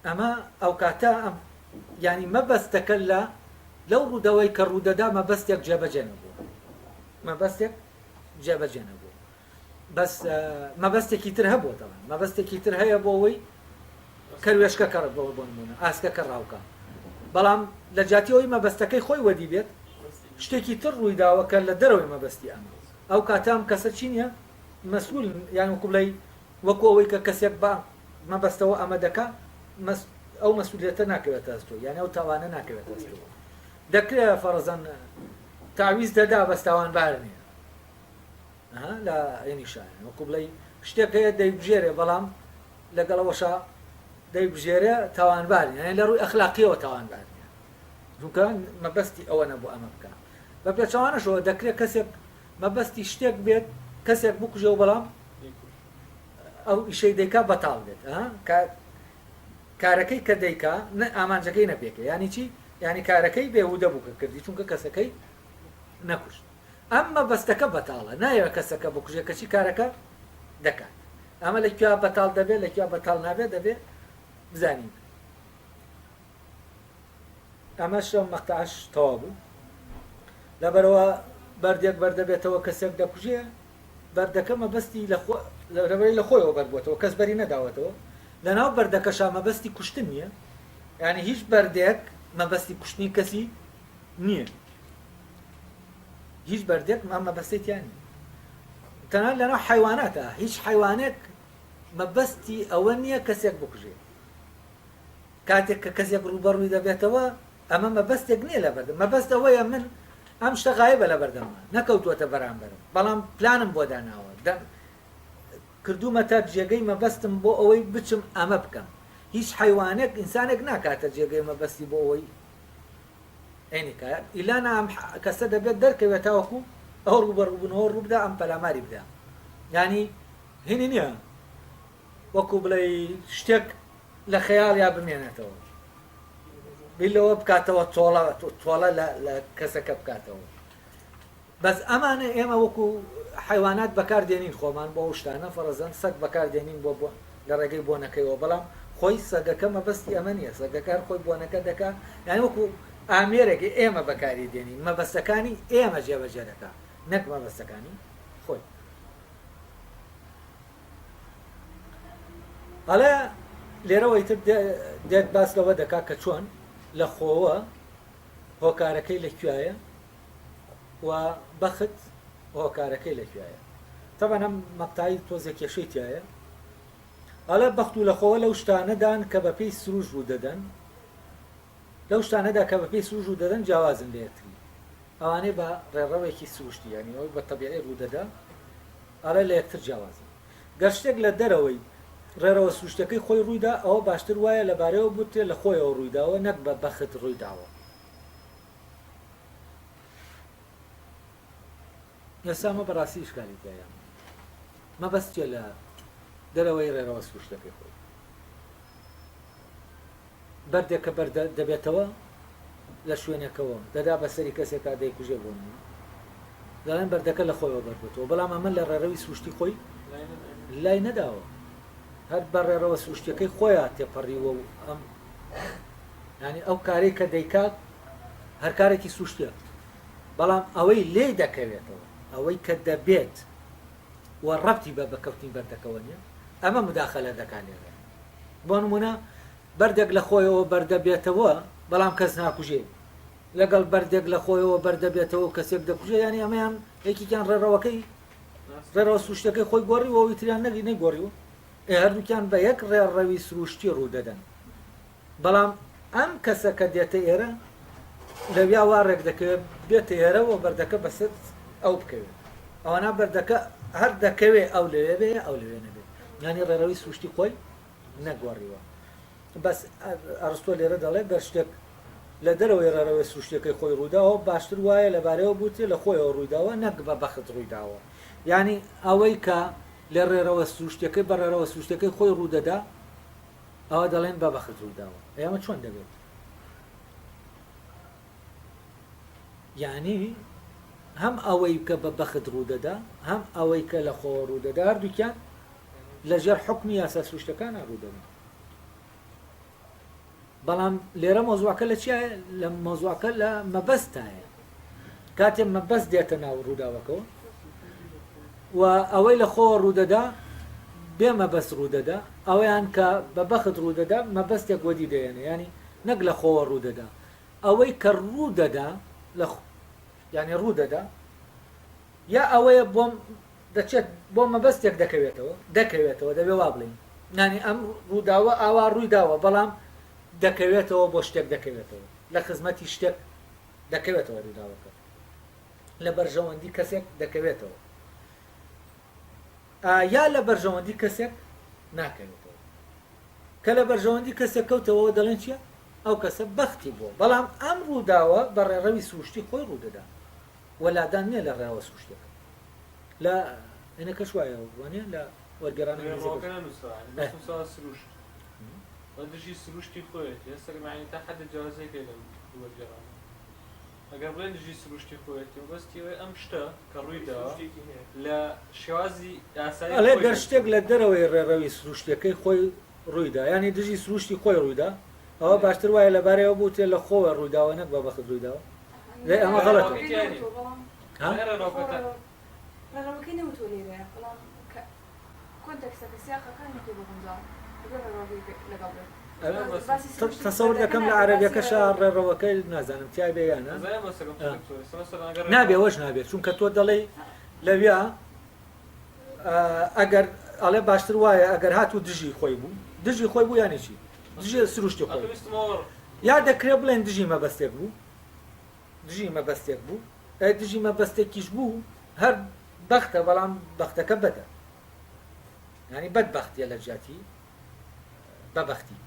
ئەمە ئەو کاتە ئەم ینی مەبەستەکە لەو ڕوودەوەی کە ڕوودەدا مەبەستێک جێبەجێ نەبووە مەبەستێک جێبەجێ نەبووە بەس مەبەستێکی تر هەبووە تەوان مەبەستێکی تر هەیە بۆ ئەوەی کەروێشکە کەڕ بۆ نمونە ئاسکەکە ڕاوکە بەڵام لە جاتیەوەی مەبەستەکەی خۆی وەدی بێت شتێکی تر ڕوویداوە کە لە دەرەوەی مەبەستی ئەمە ئەو کاتام کەسە چینیە مەسئول یان وەکو بڵێ وەکو ئەوەی کە کەسێک بە مەبەستەوە ئەمە دەکا ئەو مەسئولیەتە ناکەوێتە ئەستۆ یان ئەو تاوانە ناکەوێتە ئەستۆ دەکرێت فەرزەن تاویز دەدا بەستاوان بار نییە لە عێنیشان وەکو بڵێ شتێک هەیە دەیبژێرێ بەڵام لەگەڵەوەشە دەیبژێرێ تاوانبارین یعنی لە ڕووی ئەخلاقیەوە تاوانبار نییە چونکە مەبەستی ئەوە نەبوو ئەمە بکە بە پێچەوانەشەوە دەکرێت کەسێک مەبەستی شتێک بێت کەسێک بکوژێ و بەڵام ئەو ئیشەی دەیکا بەتاڵ بێت کارەکەی کە دەیکا ئامانجەکەی نەپێکە ینی چی ینی کارەکەی بێهودە بوو کە کردی چونکە کەسەکەی نەکوشت ئەم مەبەستەکە بەتاڵە نایەوە کەسەکە بکوژێ کەچی کارەکە دەکات ئەمە لەکوێ بەتاڵ دەبێت لەکوێ بەتاڵ نابێت دەبێت بزانین ئەمەش مەقتەعش تەواو بوو لەبەرەوە بەردێک بەردەبێتەوە کەسێک دەکوژێ بەردەکە مەبەستی لەبەری لە خۆیەوە بەربووەتەوە کەس بەری نەداوەتەوە لەناو بەردەکەشا مەبەستی کوشتن نییە یعنی هیچ بەردێک مەبەستی کوشتنی کەسی نییە هیچ بەردێک مەبەستێتیان نیە تەنها لەناو حیواناتە هیچ حیوانێک مەبەستی ئەوە نییە کەسێک بکوژێ کاتێک کە کەسێک ڕوبەڕووی دەبێتەوە ئەمە مەبەستێک نییە لە بەردەم مەبەست ئەوەیە من ئەم شتە غایبە لە بەردەمە نەکەوتووەتە بەرامبەرم بەڵام پلانم بۆ داناوە کردومەتە جێگەی مەبەستم بۆ ئەوەی بچم ئەمە بکەم هیچ حیوانێک ئینسانێک ناکاتە جێگەی مەبەستی بۆ ئەوەی عینیکە ئیلانە ئەم کەسە دەبێت دەرکەوێت تاوەکو ئەو ڕوبەڕووبوونەوە ڕووبدا ئەم پەلاماری بدە ینی هینی نییە وەکو بڵێ شتێک لە خەیاڵ یا بمێنێتەوە بیلەوە بکاتەوە تۆڵە لە کەسەکە بکاتەوە بەس ئەمانە ئێمە وەکو حیوانات بەکاردێنین خۆمان بۆ ئەو شتانە فەرەزەن سەگ بەکاردێنین بۆ لە ڕێگەی بۆنەکەیەوە بەڵام خۆی سەگەکە مەبەستی ئەمە نییە سەگەکان خۆی بۆنەکە دەکات یانی وەکو ئامێرێکی ئێمە بەکاری دێنین مەبەستەکانی ئێمە جێبەجێ دەکا نەک مەبەستەکانی خۆی هەڵێ لێرەوەی تر دێت باس لەوە دەکا کە چۆن لە خۆوە هۆکارەکەی لەکوایە و بەخت هۆکارەکەی لەکوایە تەبەن ئەم مەقتایی تۆزە کێشەی تایە ئەڵێ بەخت و لەخۆوە لەو شتانەدان کە بەپێی سروش ڕوو دەدەن لەو شتانەدا کە بەپێی سروش ڕوو دەدەن جیاوازن لێتری ئەوانەی بە ڕێڕەوێکی سروشتی یانی ئەوەی بە تەبیعی ڕوو دەدا ئەڵێ لە یەکتر جیاوازن گەر شتێک لە دەرەوەی ڕێڕەوە سروشتەکەی خۆی ڕوویدا ئەوە باشتر وایە لەبارەوە بوتێ لە خۆیەوە ڕوویداوە نەک بە بەخت ڕوویداوە ئێسامە بەڕاستی شکالی تایە مەبەستێ لە دەرەوەی ڕێڕەوە سروشتەکەی خۆی بەردێک کە بەردە دەبێتەوە لە شوێنێکەوە دەدا بەسەری کەسێکا دەیکوژێ بۆ من دەڵێن بەردەکە لە خۆیەوە بەربێتەوە بەڵام ئەمە لە ڕێڕەوی سروشتی خۆی لای نەداوە هەر بە ڕێڕەوە سروشتەکەی خۆیان تێپەڕیوە و ئەم ینی ئەو کارێک کە دەیکات هەر کارێکی سروشتیە بەڵام ئەوەی لێ دەکەوێتەوە ئەوەی کە دەبێت و ڕەبتی بە بەکەوتنی بەردەکەوە نیە ئەمە مداخەلە دەکات لێرە بۆ نمونە بەردێک لە خۆیەوە بەردەبێتەوە بەڵام کەس ناکوژێ لەگەڵ بەردێک لە خۆیەوە بەردەبێتەوە کەسێک دەکوژێ ینی ئەمەیان یەکێکیان ڕێڕەوەکەی ڕێڕەوە سروشتەکەی خۆی گۆڕیوە و ئیتریان نەگی نەیگۆڕیوە هەردووکیان بە یەک ڕێڕەوی سروشتی ڕوو دەدەن بەڵام ئەم کەسە کە دێتە ئێرە لەویا وا ڕێک دەکەوێت بێتە ئێرەوە بەردەکە بەسەر ئەو بکەوێت ئەوانە بەردەکە هەر دەکەوێ ئەو لەوێ بێ ئەو لەوێ نەبێت ینی ڕێڕەوی سروشتی خۆی نەگوەڕیوە بەس ئەرستۆ لێرە دەڵێ بەر شتێک لە دەرەوەی ڕێڕەوەی سروشتەکەی خۆی ڕووداوە باشتر وایە لەبارەوە بوتێ لە خۆیەوە ڕوویداوە نەک بە بەخت ڕوویداوە ینی ئەوەی کە لە ڕێڕەوە سروشتەکەی بە ڕێڕەوە سروشتەکەی خۆی ڕوودەدا ئەوە دەڵێن بە بەخت ڕوویداوە ئێمە چۆن دەبێت یعنی هەم ئەوەی کە بە بەخت ڕوودەدا هەم ئەوەی کە لە خۆ ڕوودەدا هەردووکیان لەژێر حکمی یاسا سروشتەکان ڕوودەدەن بەڵام لێرە مۆزوعەکە لە چیە لە مۆزوعەکە لە مەبەستایە کاتێک مەبەست دێتە ناو ڕووداوەکەەوە و ئەوەی لە خۆ ڕوودەدا بێ مەبەست ڕوودەدا ئەوەیان کە بە بەخت ڕوودەدا مەبەستێک وەدی دەێنێ ینی نەک لە خۆوە ڕوودەدا ئەوەی کە ڕوودەدا لە ینی ڕوودەدا یا ئەوەیە بۆم دەچێت بۆ مەبەستێک دەکەوێتەوە دەبێ وا بڵین نانی ئەم ڕووداوە ئاوا ڕوویداوە بەڵام دەکەوێتەوە بۆ شتێک دەکەوێتەوە لە خزمەتی شتێک دەکەوێتەوە ڕووداوەکە لە بەرژەوەندی کەسێک دەکەوێتەوە یا لە بەرژەوەندی کەسێک ناکەوێتەوە کە لە بەرژەوەندی کەسێک کەوتەوە دەڵێن چیە ئەو کەسە بەختی بۆ بەڵام ئەم ڕووداوە بە ڕێڕەوی سروشتی خۆی ڕوودەدا وەلادان نییە لە ڕێوە سروشتەکە لە ئەنەکەش وایە وانە لە وەرگێرانە سروشت دژی سروشتی خۆیت ئێستاگەمانی تا حد جیازێک لە وەرگێرانە ئەگەر بڵێن دژی سروشتی خۆیت بەستیەوەی ئەم شتە کە ڕوویداوە لە شێوازی یاسایی ئەڵێ گەر شتێک لە دەرەوەی ڕێڕەوی سروشتەکەی خۆی ڕوویدا ینی دژی سروشتی خۆی ڕوویدا ئەوە باشتر وایە لەبارەوە بوتێ لە خۆوە ڕوویداوە نەک بە بەخت ڕوویداوە لێ ئەمە غەڵەتە ڕێڕەوەکەی نەوتۆ لێرە بەڵام کۆنتەکسەکە سیاقەکانی تێ بگونجاو تەسەور دەکەم لە عەرەبیەکەشە ڕێڕەوەکەی نازانم تیای بێ یانە نابێ وەش نابێت چونکە تۆ دەڵێ لەویا ئەگەر ئەڵێ باشتر وایە ئەگەر هاتوو دژی خۆی بوو دژی خۆی بوو یانی چی دژی سروشتی خۆی یا دەکرێت بڵێن دژی مەبەستێک بوو دژی مەبەستێک بوو دژی مەبەستێکیش بوو هەر بەختە بەڵام بەختەکە بەدە ینی بەدبەختیە لە جاتی بەبەختی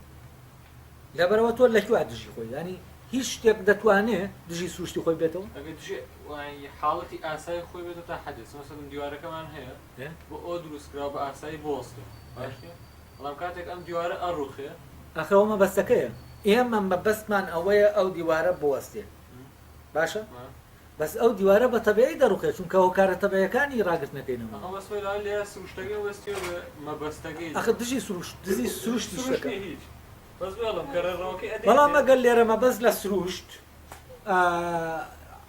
لەبەرەوە تۆ لەکوێ دژی خۆی ینی هیچ شتێک دەتوانێت دژی سروشتی خۆی بێتەوە حاڵەتی ئاسایی خۆی بێتەوە تا حەدس مەسەڵەن دیوارەکەمان هەیە بۆ ئەو دروستکراوە بە ئاسایی بۆستێ بەڵام کاتێک ئەم دیوارە ئەڕوخێ ئەخەوە مەبەستەکەیە ئێمە مەبەستمان ئەوەیە ئەو دیوارە بوەستێ باشە بەس ئەو دیوارە بە تەبیعی دەڕوخێت چونکە ئەو کارە تەبیعیەکانی ڕاگرت نەکەینەوە ئەخە دژی سروشتی شتەکە بەڵام ئەگەر لێرە مەبەست لە سروشت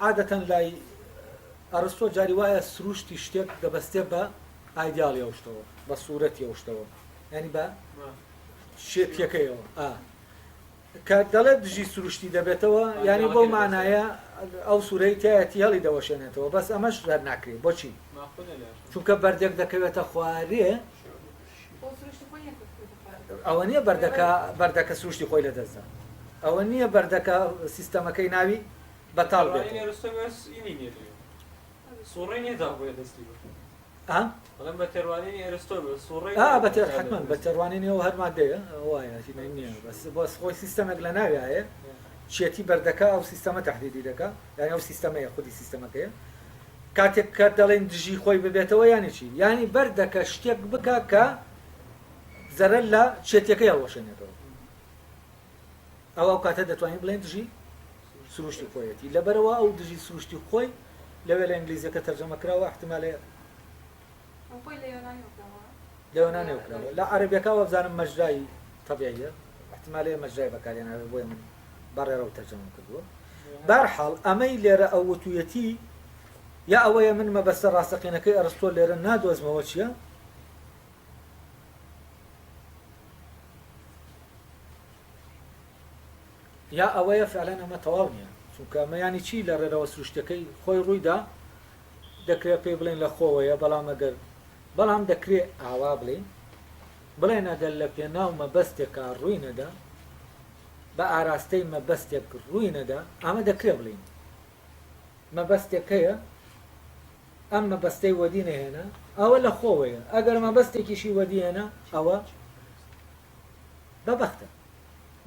عادەتەن لای ئەرستۆ جاری وایە سروشتی شتێک دەبەستێ بە ئایدیاڵی ئەو شتەوە بە سوورەتی ئەو شتەوە ینی بە شێتیەکەیەوە کە دەڵێت دژی سروشتی دەبێتەوە ینی بۆ مانایە ئەو سوورەی تایەتی هەڵی دەوەشێنێتەوە بەس ئەمەش هەر ناکرێت بۆچی چونکە بەردێک دەکەوێتە خوارێ ئەوە نییە بەردەکە سروشتی خۆی لەدەستدا ئەوە نییە بەردەکە سیستەمەکەی ناوی بەتاڵ بێت حتمما بە تێڕوانینەوە هەر مادەیە وایە نییە بەس بۆ خۆی سیستەمێک لە ناوی هەیە چێتی بەردەکە ئەو سیستەمە تەحدیدی دەکە یانی ئەو سیستەمەیە خودی سیستەمەکەیە کاتێک کە دەڵێن دژی خۆی ببێتەوە یانی چی ینی بەردەکە شتێک بکە کە زەرەر لە چێتیەکەی هەڵوەشێنێتەوە ئەو کاتە دەتوانین بڵێن دژی سروشتی خۆیەتی لەبەرەوە ئەو دژی سروشتی خۆی لەوێ لە ئینگلیزیەکە تەرجەمە کراوە احتمالێ لە یۆنانیە وکراوە لە عەرەبیەکەوە بزانم مەجرای تەبیعیە احتمالێ مەجرای بەکارهێناوێ بۆیە من بەڕێڕەوە تەرجەمەم کردووە بەرحاڵ ئەمەی لێرە ئەو وتوویەتی یا ئەوەیە من مەبەستە ڕاستەقینەکەی ئەرستۆ لێرە نادۆزمەوە چییە یا ئەوەیە فعلەن ئەمە تەواو نییە چونکە ئەمەیانی چی لە ڕێرەوە سروشتەکەی خۆی ڕوویدا دەکرێت پێی بڵێن لە خۆوەیە بەڵام دەکرێت ئاوا بڵێن ئەگەر لە پێناو مەبەستێکە ڕووی نەدا بە ئاراستەی مەبەستێک ڕووی نەدا ئەمە دەکرێت بڵین مەبەستێکەیە ئەم مەبەستەی وەدی نەهێنا ئەوە لە خۆوەیە ئەگەر مەبەستێکیشی وەدی هێنا ئەوە بەبەختە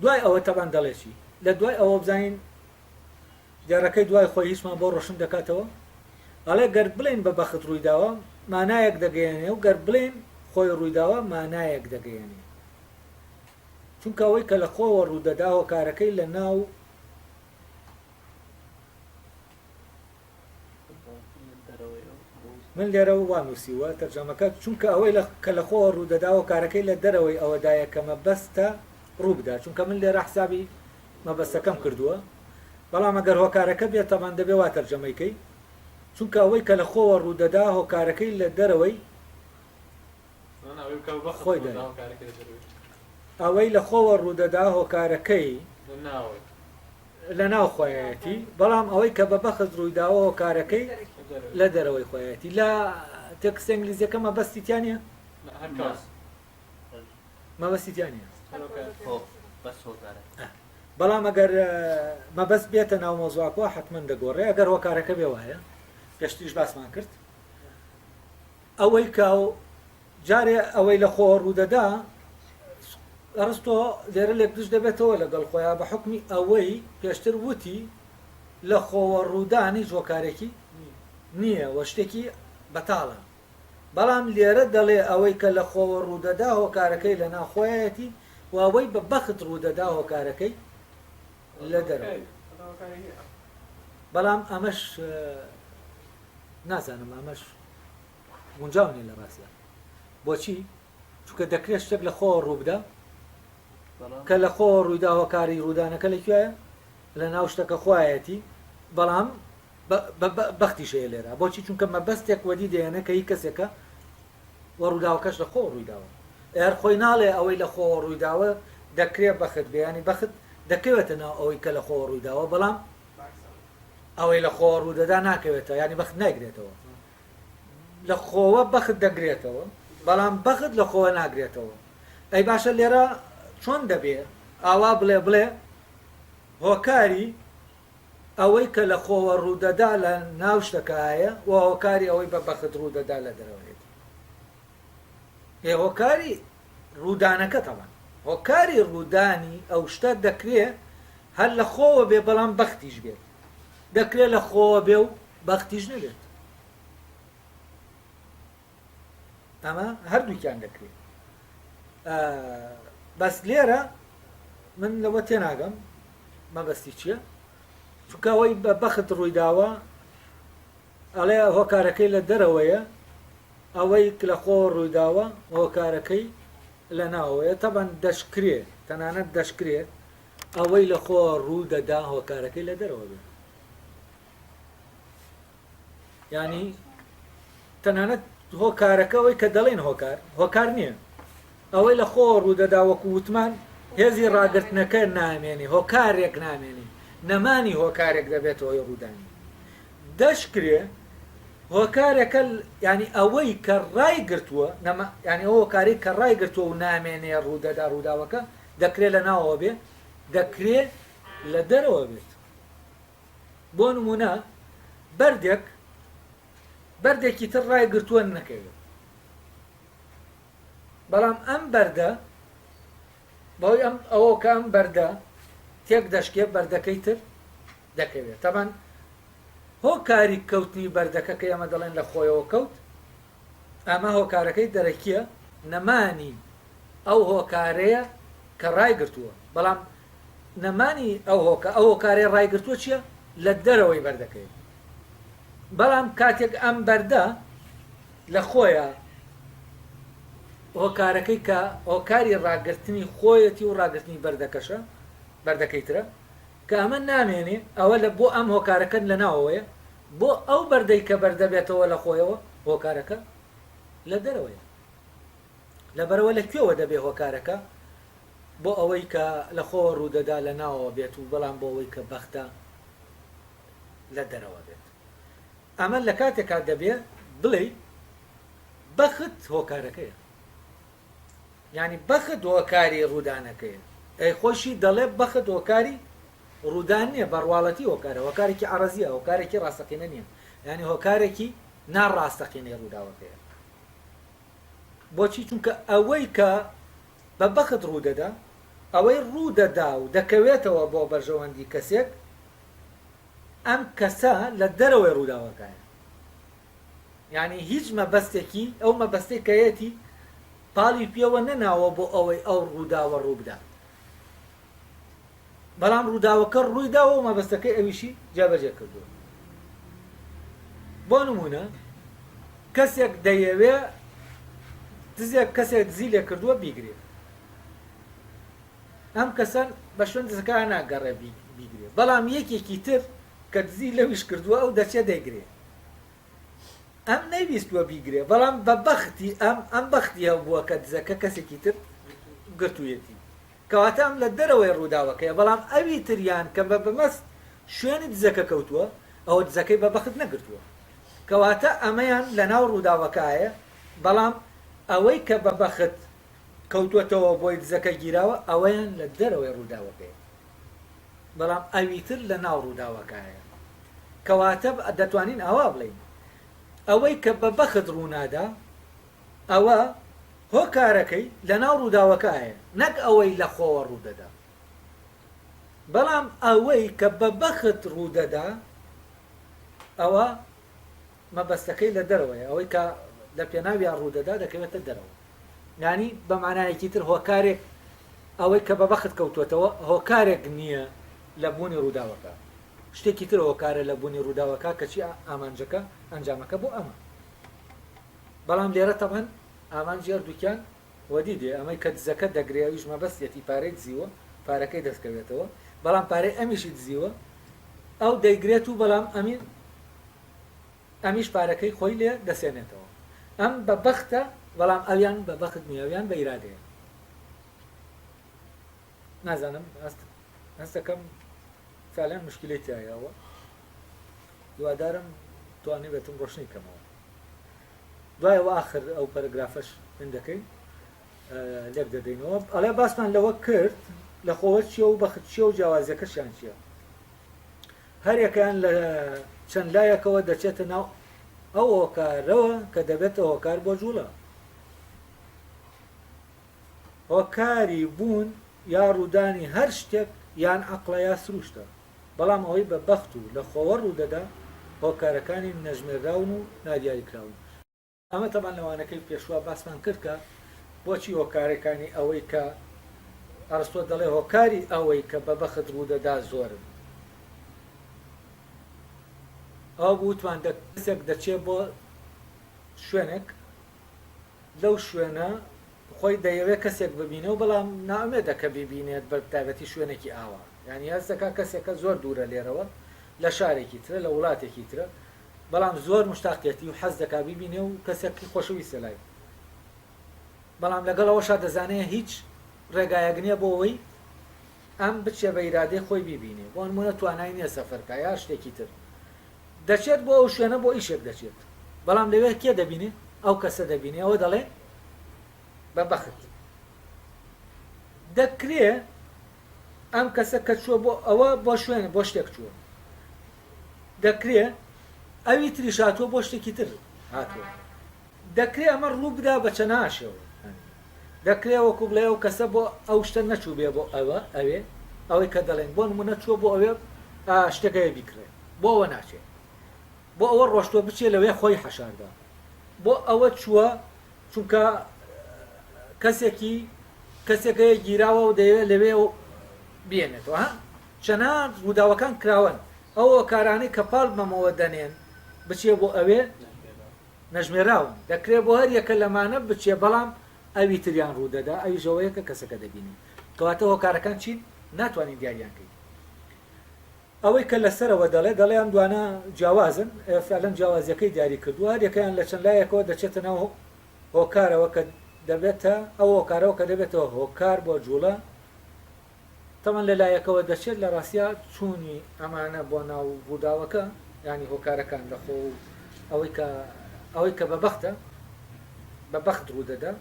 دوای ئەوە تەبان دەڵێکی لە دوای ئەوە بزانین دیارەکەی دوای خۆی هیچمان بۆ ڕۆشن دەکاتەوە ئەڵێ گەر بڵێن بە بەخت ڕوویداوە مانایەک دەگەیەنێ و گەر بڵێن خۆی ڕوویداوە مانایەک دەگەیەنێ چونکە ئەوەی کە لە خۆوە ڕوودەدا هۆکارەکەی لە ناو من لێرە وانووسیوە تەرجەمەکە چونکە ئەوەی کە لە خۆوە ڕوودەدا هۆکارەکەی لە دەرەوەی ئەوەدایە کە مەبەستە ڕووبدا چونکە من لێرە حسابی مەبەستەکەم کردووە بەڵام ئەگەر هۆکارەکە بێت تەمان دەبێ وا تەرجەمەیکەی چونکە ئەوەی کە لە خۆوە ڕوودەدا هۆکارەکەی لە دەرەوەی خۆی دەدا ئەوەی لە خۆوە ڕوودەدا هۆکارەکەی لە ناو خۆیەتی بەڵام ئەوەی کە بە بەخت ڕوویداوە هۆکارەکەی لە دەرەوەی خۆیەتی لە تێکس ئەنگلیزیەکە مەبەستیتیانە مەبەستیتیانە بەڵام ئەگەر مەبەست بێتە ناو مۆزوعکەوە حتمما دەگۆڕێ ئەگەر هۆکارەکە بێ وایە پێشتریش باسمان کرد ئەوەی کە جارێ ئەوەی لە خۆ ڕوودەدا ئەرستۆ لێرە لێکدش دەبێتەوە لەگەڵ خۆیان بە حکمی ئەوەی پێشتر وتی لە خۆوە ڕوودانی هۆکارێکی نییە وە شتێکی بەتاڵە بەڵام لێرە دەڵێ ئەوەی کە لە خۆوە ڕوودەدا هۆکارەکەی لە ناخۆیەتی و ئەوەی بە بەخت ڕوودەدا هۆکارەکەی لە دەرەوەی بەڵام ئەمەش نازانم ئەمەش گونجاو نیە لە ڕاستە بۆچی چونکە دەکرێت شتێک لە خۆ ڕووبدا کە لە خۆ ڕوویدا هۆکاری ڕوودانەکە لەکوێیە لە ناو شتەکە خۆیەتی بەڵام بەختی شەیە لێرە بۆچی چونکە مەبەستێک وەدی دێنە کە هی کەسێکە وە ڕووداوەکەش لە خۆ ڕوویداوە ئەر خۆی ناڵێ ئەوەی لە خۆ ڕوویداوە دەکرێت بەخت بێیانی بەخت دەکەوێتە ناو ئەوەی کە لە خۆ ڕوویداوە بەڵام ئەوەی لە خۆ ڕوودەدا ناکەوێتەوە ینی بەخت ناگرێتەوە لە خۆوە بەخت دەگرێتەوە بەڵام بەخت لە خۆوە ناگرێتەوە ئەی باشە لێرە چۆن دەبێت ئاوا بڵێ هۆکاری ئەوەی کە لە خۆوە ڕوودەدا لە ناو شتەکایە و هۆکاری ئەوەی بە بەخت ڕوودەدا لە دەرەوەیێت هۆکاری ڕوودانەکە تەمان هۆکاری ڕوودانی ئەو شتە دەکرێت هەر لە خۆوە بێ بەڵام بەختیش بێت دەکرێت لە خۆوە بێ و بەختیش نەبێت ئەمە هەردووکیان دەکرێت بەس لێرە من لەوە تێناگەم مەبەستی چییە چونکە ئەوەی بە بەخت ڕوویداوە ئەڵێ هۆکارەکەی لە دەرەوەیە ئەوەی لە خۆ ڕوویداوە هۆکارەکەی لە ناوەیە تەبەن دەشکرێت تەنانەت دەشکرێت ئەوەی لە خۆ ڕوودەدا هۆکارەکەی لە دەرەوە بێت ینی تەنانەت هۆکارەکەەوەی کە دەڵێن هۆکار نییە ئەوەی لە خۆ ڕوودەدا وەکو وتمان هێزی ڕاگرتنەکە نامێنی هۆکارێک نامێنی نەمانی هۆکارێک دەبێتەوە ڕوودانی دەشکرێ هۆکارێکە ینی ئەوەی کە ڕای گرتووە ینی ئەو هۆکاری کە ڕای گرتووە و نامێنێ ڕوودەدا ڕووداوەکە دەکرێت لە ناوەوە بێ دەکرێت لە دەرەوە بێت بۆ نمونە بەردێکی تر ڕای گرتووە نەکەوێت بەڵام ئەم بەردە بەوەی ئەوە کە ئەم بەردە تێک دەشکێ بەردەکەی تر دەکەوێت تەمان هۆکاری کەوتنی بەردەکە کە ئەمە دەڵێن لە خۆیەوە کەوت ئەمە هۆکارەکەی دەرەکیە نەمانی ئەو هۆکارەیە کە ڕای گرتووە بەڵام نەمانی ئەو هۆکارەی ڕای گرتووە چییە لە دەرەوەی بەردەکەی بەڵام کاتێک ئەم بەردە لە خۆیە هۆکارەکەی کە هۆکاری ڕاگررتنی خۆیەتی و ڕاگررتنی بەردەکەشە بەردەکەی ترە کە ئەمە نامێنێ ئەوە لە بۆ ئەم هۆکارەکەن لە ناوەیە بۆ ئەو بەردەی کە بەردەبێتەوە لە خۆیەوە هۆکارەکە لە دەرەوەیە لەبەرەوە لەکوێوە دەبێ هۆکارەکە بۆ ئەوەی کە لە خۆ ڕوودەدا لە ناوەوە بێت و بەڵام بۆ ئەوەی کە بەختە لە دەرەوە بێت ئەمە لە کاتێکا دەبێ بڵێ بەخت هۆکارەکەیە ینی بەخت هۆکاری ڕوودانەکەیە ئەی خۆشی دەڵێ بەخت هۆکاری ڕوودان نییە بەڕواڵەتی هۆکارە هۆکارێکی عەرەزیە هۆکارێکی ڕاستەقینە نییە ینی هۆکارێکی ناڕاستەقینێ ڕووداوەکەیە بۆچی چونکە ئەوەی کە بە بەخت ڕوودەدا ئەوەی ڕوودەدا و دەکەوێتەوە بۆ بەرژەوەندی کەسێک ئەم کەسە لە دەرەوەی ڕووداوەکەیە یعنی هیچ مەبەستێکی ئەو مەبەستەی کەیەتی پاڵی پێوە نەناوە بۆ ئەوەی ئەو ڕووداوە ڕووبدا بەڵام ڕووداوەکە ڕوویداوە و مەبەستەکەی ئەویشی جابەجێ کردووە بۆ نمونە کەسێک دەیەوێ دزێک کەسێک دزی لێ کردووە بیگرێ ئەم کەسان بە شوێن دزەکە ناگەڕێ بیگرێ بەڵام یەکێکی تر کە دزی لەویش کردووە ئەو دەچێ دەیگرێ ئەم نەیویستووە بیگرێ بەڵام بە بەختی ئەم بەختی هەبووە کە دزەکە کەسێکی تر گرتوویەتی کەواتە ئەم لە دەرەوەی ڕووداوەکەیە بەڵام ئەوی تریان کە بە بەمەست شوێنی دزەکە کەوتووە ئەوە دزەکەی بە بەخت نەگرتووە کەواتە ئەمەیان لە ناو ڕووداوەکایە بەڵام ئەوەی کە بە بەخت کەوتوەتەوە بۆی دزەکە گیراوە ئەوەیان لە دەرەوەی ڕووداوەکەیە بەڵام ئەویتر لە ناو ڕووداوەکایە کەواتە دەتوانین ئەوە بڵین ئەوەی کە بە بەخت ڕوونادا ئەوە هۆکارەکەی لە ناو ڕووداوەکایە نەک ئەوەی لە خۆوە ڕوودەدا بەڵام ئەوەی کە بە بەخت ڕوودەدا ئەوە مەبەستەکەی لە دەرەوەیە ئەوەی کە لە پێناویان ڕوودەدا دەکەوێتە دەرەوە یعنی بە معنایەکی تر هۆکارێک ئەوەی کە بە بەخت کەوتوێتەوە هۆکارێک نییە لە بوونی ڕووداوەکە شتێکی تر هۆکارە لە بوونی ڕووداوەکە کەچی ئامانجەکە ئەنجامەکە بۆ ئەمە بەڵام لێرە تەبەن ئامانجی هەردووکیان وەدیدێ ئەمەی کە دزەکە دەگرێویش مەبەستێتی پارەی دزیوە پارەکەی دەستکەوێتەوە بەڵام پارەی ئەمیشی دزیوە ئەو دەیگرێت و بەڵام ئەمیش پارەکەی خۆی لێ دەسێنێتەوە ئەم بە بەختە بەڵام ئەویان بە بەخت نییەویان بە ئیرادەیە نازانم هەستەکەم فعلیان مشکلەی تایەوە دوادارم توانێ بێتم ڕۆشنی کەمەوە دوایەوە آخر ئەو پەرەگرافەش من دەکەین لێک دەدەینەوە ئەڵێ باسمان لەوە کرد لە خۆوە چیە و بەخت چیە و جیاوازیەکەشیان چییە هەر یەکەیان لە چەند لایەکەوە دەچێتە ناو ئەو هۆکارەوە کە دەبێتە هۆکار بۆ جوڵە هۆکاری بوون یا ڕوودانی هەر شتێک یان عەقڵە یا سروشتە بەڵام ئەوەی بە بەخت و لە خۆوە ڕوودەدا هۆکارەکانی نەژمێراون و نادیاریکراون ئەمە تەمان لەوانەکەی پێشوا باسمان کرد کە بۆچی هۆکارەکانی ئەوەی کە ئەرستۆ دەڵێ هۆکاری ئەوەی کە بە بەخت ڕوودەدا زۆرن ئەو بوتمان کەسێک دەچێت بۆ شوێنێک لەو شوێنە خۆی دەیەوێت کەسێک ببینە و بەڵام نامێدە کە ببینێت بە تایبەتی شوێنێکی ئاوا یعنی هەستەکە کەسێکە زۆر دوورە لێرەوە لە شارێکی ترە لە وڵاتێکی ترە بەڵام زۆر مشتاقێتی و حەز دەکا ببینێ و کەسێکی خۆشەویستە لای بەڵام لەگەڵەوەشا دەزانێت هیچ ڕێگایەک نییە بۆ ئەوەی ئەم بچێ بە ئیرادەی خۆی ببینێ بۆ نمونە توانای نییە سەفەرکە یا شتێکی تر دەچێت بۆ ئەو شوێنە بۆ ئیشێک دەچێت بەڵام لەوێ کێ دەبینێ ئەو کەسە دەبینێ ئەوە دەڵێ بە بەخت دەکرێ ئەم کەسە کە چووە بۆ ئەوە بۆ شوێنە بۆ شتێک چووە دەکرێ ئەوی تریش هاتووە بۆ شتێکی تر هاتووە دەکرێ ئەمە ڕوو بدا بە چەند ناشێەوە دەکرێ وەکو بڵێ ئەو کەسە بۆ ئەو شتە نەچوو بێ بۆ ئەوەی کە دەڵێن بۆ نمونە چووە بۆ ئەوێ شتەکەی بیکرێ بۆ ئەوە ناچێت بۆ ئەوە ڕۆشتووە بچێ لەوێ خۆی حەشاردا بۆ ئەوە چووە چونکە کەسێکەیە گیراوە و دەیەوێت لەوێ بێنێتەوە چەنان ڕووداوەکان کراون ئەو کارانەی کە پاڵ بەمەوە دەنێن بچێ بۆ ئەوێ نەژمێراون دەکرێت بۆ هەر یەکە لەمانە بچێ بەڵام ئەوی تریان ڕوودەدا ئەوی ژەوەیە کە کەسەکە دەبینی کەواتە هۆکارەکان چین ناتوانین دیاریانکەین ئەوەی کە لەسەرەوە دەڵێ ئەم دوانە جیاوازن فعلەن جیاوازیەکەی دیاری کردووە هەر یەکەیان لە چەند لایەکەوە دەچێتە ناو هۆکارەوە کە دەبێتە ئەو هۆکارەوە کە دەبێتەوە هۆکار بۆ جوڵە تەمان لە لایەکەوە دەچێت لە ڕاستیا چوونی ئەمانە بۆ ناو ڕووداوەکە ینی هۆکارەکان لە خۆ ئەوەی کە بە بەختە بە بەخت ڕوودەدا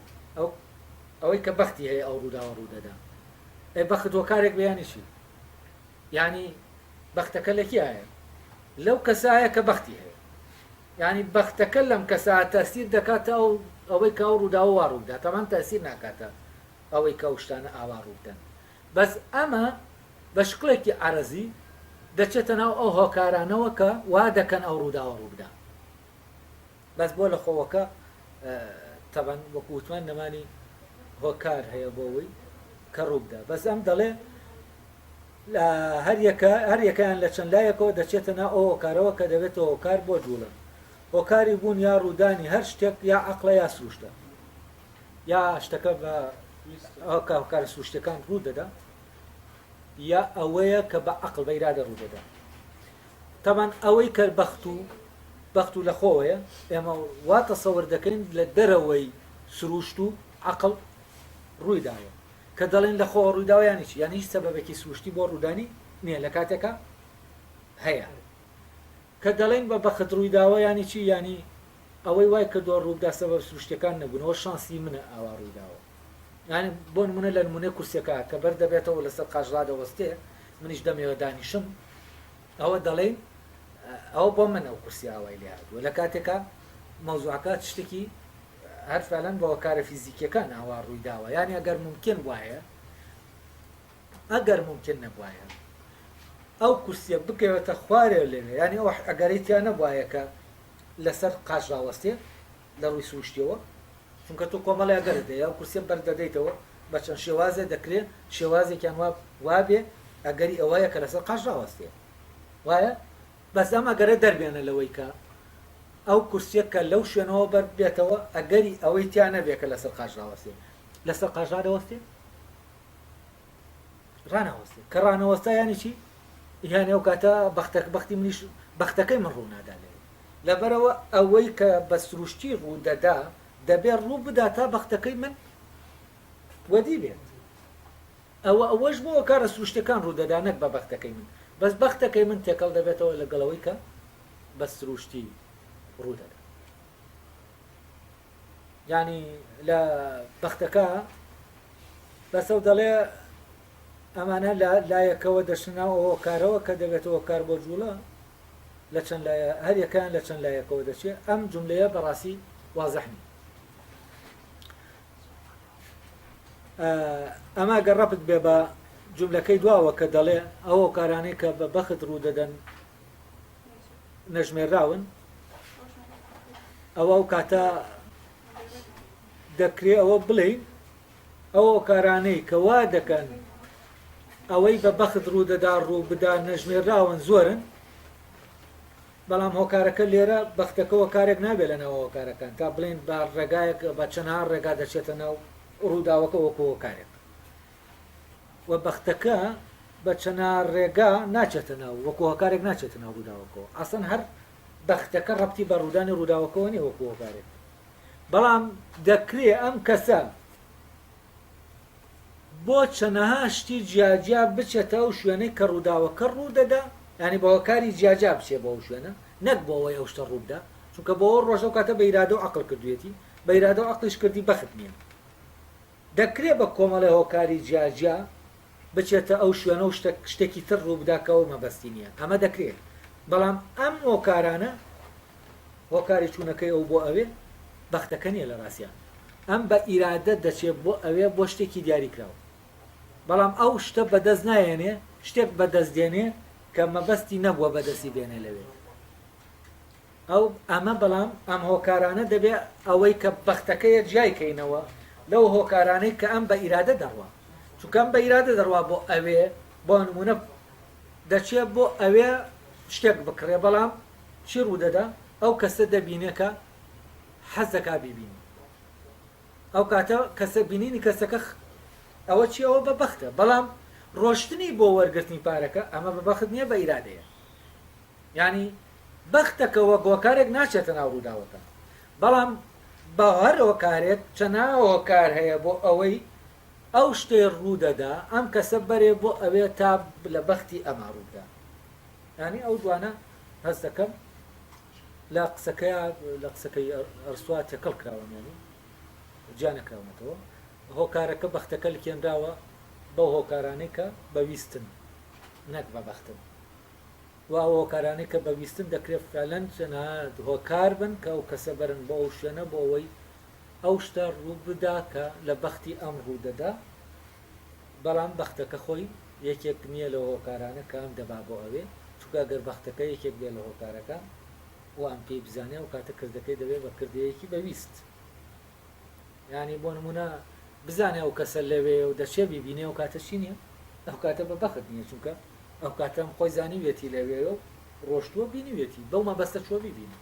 ئەوەی کە بەختی هەیە ئەو ڕووداوە ڕوودەدا بەخت هۆکارێک بەیانیشی ینی بەختەکە لەکی هەیە لەو کەسایە کە بەختی هەیە ینی بەختەکە لەم کەسا تەسیر دەکاتە ئەوەی کە ئەو ڕووداوە وا ڕوودا تەمان تەسیر ناکاتە ئەوەی کە شتانە ئاوا ڕوودەن بەس ئەمە بە شکڵێکی عەرەزی دەچێتە ناو ئەو هۆکارانەوە کە وا دەکەن ئەو ڕووداوە ڕووبدا بەس بۆ لە خۆوەکە تەبەن وەکووتمان نەمانی هۆکار هەیە بۆەوەی کە ڕووبدا بەس ئەم دەڵێ هەر یەکەیان لە چەند لایەکەوە دەچێتە ناو ئەو هۆکارەوە کە دەبێتەوە هۆکار بۆ جوڵە هۆکاری بوون یا ڕوودانی هەر شتێک یا عەقڵە یا سروشتە یا شتەکە بە هۆکار سروشتەکان ڕوو دەدا یا ئەوەیە کە بە عەقڵ بە ئیرادە ڕوو دەدا تەمان ئەوەی کە بەخت و لە خۆیە ئێمە وا تەسەوەر دەکەین لە دەرەوەی سروشت و عەقڵ ڕوویداوە کە دەڵێن لە خۆ ڕوویداوە یانی چی یانی هیچ سەبەبێکی سروشتی بۆ ڕوودانی نییە لە کاتێکە هەیە کە دەڵێن بە بەخت ڕوویداوە ینی چی ینی ئەوەی وای کە دۆ ڕوودا سەبەب سروشتەکان نەبوونەوە شانسی منە ئاوا ڕوویداوە یانی بۆ نمونە لە نمونەی کورسەکە کە بەر دەبێتەوە لەسەر قاژڕادەوەستێ منیش دەمێوە دانیشم ئەوە دەڵێن ئەو بۆ من ئەو کورسی ئاوای لێ هاتووە لە کاتێکە مەوزوعەکە شتێکی هەر فعلەن بە هۆکارە فیزیکیەکان ئاوا ڕوویداوە یانی ئەگەر ممکن وایە ئەگەر ممکن نەبوایە ئەو کورسیە بکەوێتە خوارێ لێوێ ینی ئەو ئەگەریتیان نەبوایە کە لەسەر قاژڕاوەستێ لە ڕووی سروشتیەوە چونکە تۆ کۆمەڵی ئەگەردەیە ئەو کورسیە بەردەدەیتەوە بە چەند شێوازێ دەکرێت شێوازێکیان وابێ ئەگەری ئەوەیە کە لەسەر قاژڕاوەستێ وایە بەس ئەم ئەگەرە دەربێنە لەوەی کە ئەو کورسیە کە لەو شوێنەوە بەر بێتەوە ئەگەری ئەوەی تیان نەبێ کە لەسەر قاژڕاوەستێ لەسەر قاژڕادەوەستێ ڕانەوەستێ کە ڕانەوەستا ینی چی یانی ئەو کاتە بەختی منیش بەختەکەی من ڕوو نادا لێ لەبەرەوە ئەوەی کە بە سروشتی ڕوو دەدا دەبێت ڕوو بدا تا بەختەکەی من وەدی بێت ئەوەش بۆ کارە سروشتەکان ڕوو دەدا نەک بە بەختەکەی من بەس بەختەکەی من تێکەڵ دەبێتەوە لەگەڵەوەی کە بە سروشتی ڕوو دەدا ینی لە بەختەکە بەسەو دەڵێ ئەمانە لایەکەوە دەچناوە هۆکارەوە کە دەبێتەوە کار بۆ جوڵە لە چەند هەر یەکەیان لە چەند لایەکەوە دەچێت ئەم جوملەیە بەڕاستی وازەح نی ئەمە گەڕەپت بێ بە جوملەکەی دواوە کە دەڵێ ئەو هۆکارانەی کە بە بەخت ڕوو دەدەن نەژمێراون ئەوە ئەو کاتە دەکرێ ئەوە بڵین ئەو هۆکارانەی کە وا دەکەن ئەوەی بە بەخت ڕوو دەدا ڕوو بدا نەژمێراون زۆرن بەڵام هۆکارەکە لێرە بەختەکە هۆکارێک نابێت لەناو هۆکارەکان تا بڵین بە ڕێگایەک بە چەندها ڕێگا دەچێتە ناو ڕووداوەکە وەکو هۆکارێک و بەختەکە بە چەندها ڕێگا ناچێتە ناو وەکو هۆکارێک ناچێتە ناو ڕووداوەکەەوە ئەسەن هەر بەختەکە ڕەبتی بە ڕوودانی ڕووداوەکەەوە نیە وەکو هۆکارێک بەڵام دەکرێ ئەم کەسە بۆ چەنەها شتی جیاجیا بچێتە ئەو شوێنەی کە ڕووداوەکە ڕوو دەدا ینی بە هۆکاری جیاجا بچێ بە ئەو شوێنە نەک بۆ ئەوەی ئەو شتە ڕووبدا چونکە بۆ ئەو ڕۆژە و کاتە بە ئیرادە و عەقڵ کردوێتی بە ئیرادە و عەقڵیش کردی بەخت نییە دەکرێ بە کۆمەڵی هۆکاری جیاجیا بچێتە ئەو شوێنە و شتێکی تر ڕوو بداکەەوە مەبەستی نییە ئەمە دەکرێت بەڵام ئەم هۆکارانە هۆکاری چوونەکەی ئەو بۆ ئەوێ بەختەکە نییە لە ڕاستیان ئەم بە ئیرادە دەچێت بۆ ئەوێ بۆ شتێکی دیاری کراوە بەڵام ئەو شتە بەدەست نایێنێ شتێک بەدەست دێنێ کە مەبەستی نەبووە بەدەستی بێنێ لەوێ ئەو ئەمە بەڵام ئەم هۆکارانە دەبێت ئەوەی کە بەختەکەیە جیایکەینەوە لەو هۆکارانەی کە ئەم بە ئیرادە دەڕوا چونکە ئەم بە ئیرادە دەڕوا بۆ ئەوێ بۆ نمونە دەچێت بۆ ئەوێ شتێک بکڕێ بەڵام چی ڕوو دەدا ئەو کەسە دەبینێکە حەزەکە بیبینی ئەو کاتە کەسە بینینی کەسەکە ئەوە چی ئەوە بە بەختە بەڵام ڕۆشتنی بۆ وەرگرتنی پارەکە ئەمە بە بەخت نییە بە ئیرادەیە ینی بەختەکەەوە گۆکارێک ناچێتە ناو ڕووداوەکە بەڵام بە هەر هۆکارێک چەنا هۆکار هەیە بۆ ئەوەی ئەو شتێ ڕوو دەدا ئەم کەسە بەرێ بۆ ئەوێ تا لە بەختی ئەما ڕوودا ینی ئەو دوانە هەست دەکەم لە قسەکەی ئەرسوا تێکەڵ کراوەنیانی جا نەکراونەتەوە هۆکارەکە بەختەکە لکێنراوە بەو هۆکارانەی کە بەویستن نەک بە بەختن وا هۆکارانەی کە بەویستن دەکرێت فعلەن چەنە هۆکار بن کە ئەو کەسە بەرن بۆ ئەو شوێنە بۆ ئەوەی ئەو شتە ڕوو بدا کە لە بەختی ئەم ڕوو دەدا بەڵام بەختەکە خۆی یەکێک نییە لە هۆکارانە کە ئەم دەبا بۆ ئەوێ چونکە گەر بەختەکە یەکێک بێ لە هۆکارەکە و ئەم پێی بزانێ و کاتە کردەکەی دەبێت بە کردەیەکی بەویست یعنی بۆ نمونە بزانێ ئەو کەسە لەوێ و دەچێ بیبینێ و کاتەشی نییە ئەو کاتە بە بەخت نییە چونکە ئەو کاتەم خۆی زانیوێتی لەوێ و ڕۆشتووە بینیوێتی بەو مەبەستە چوە بیبینی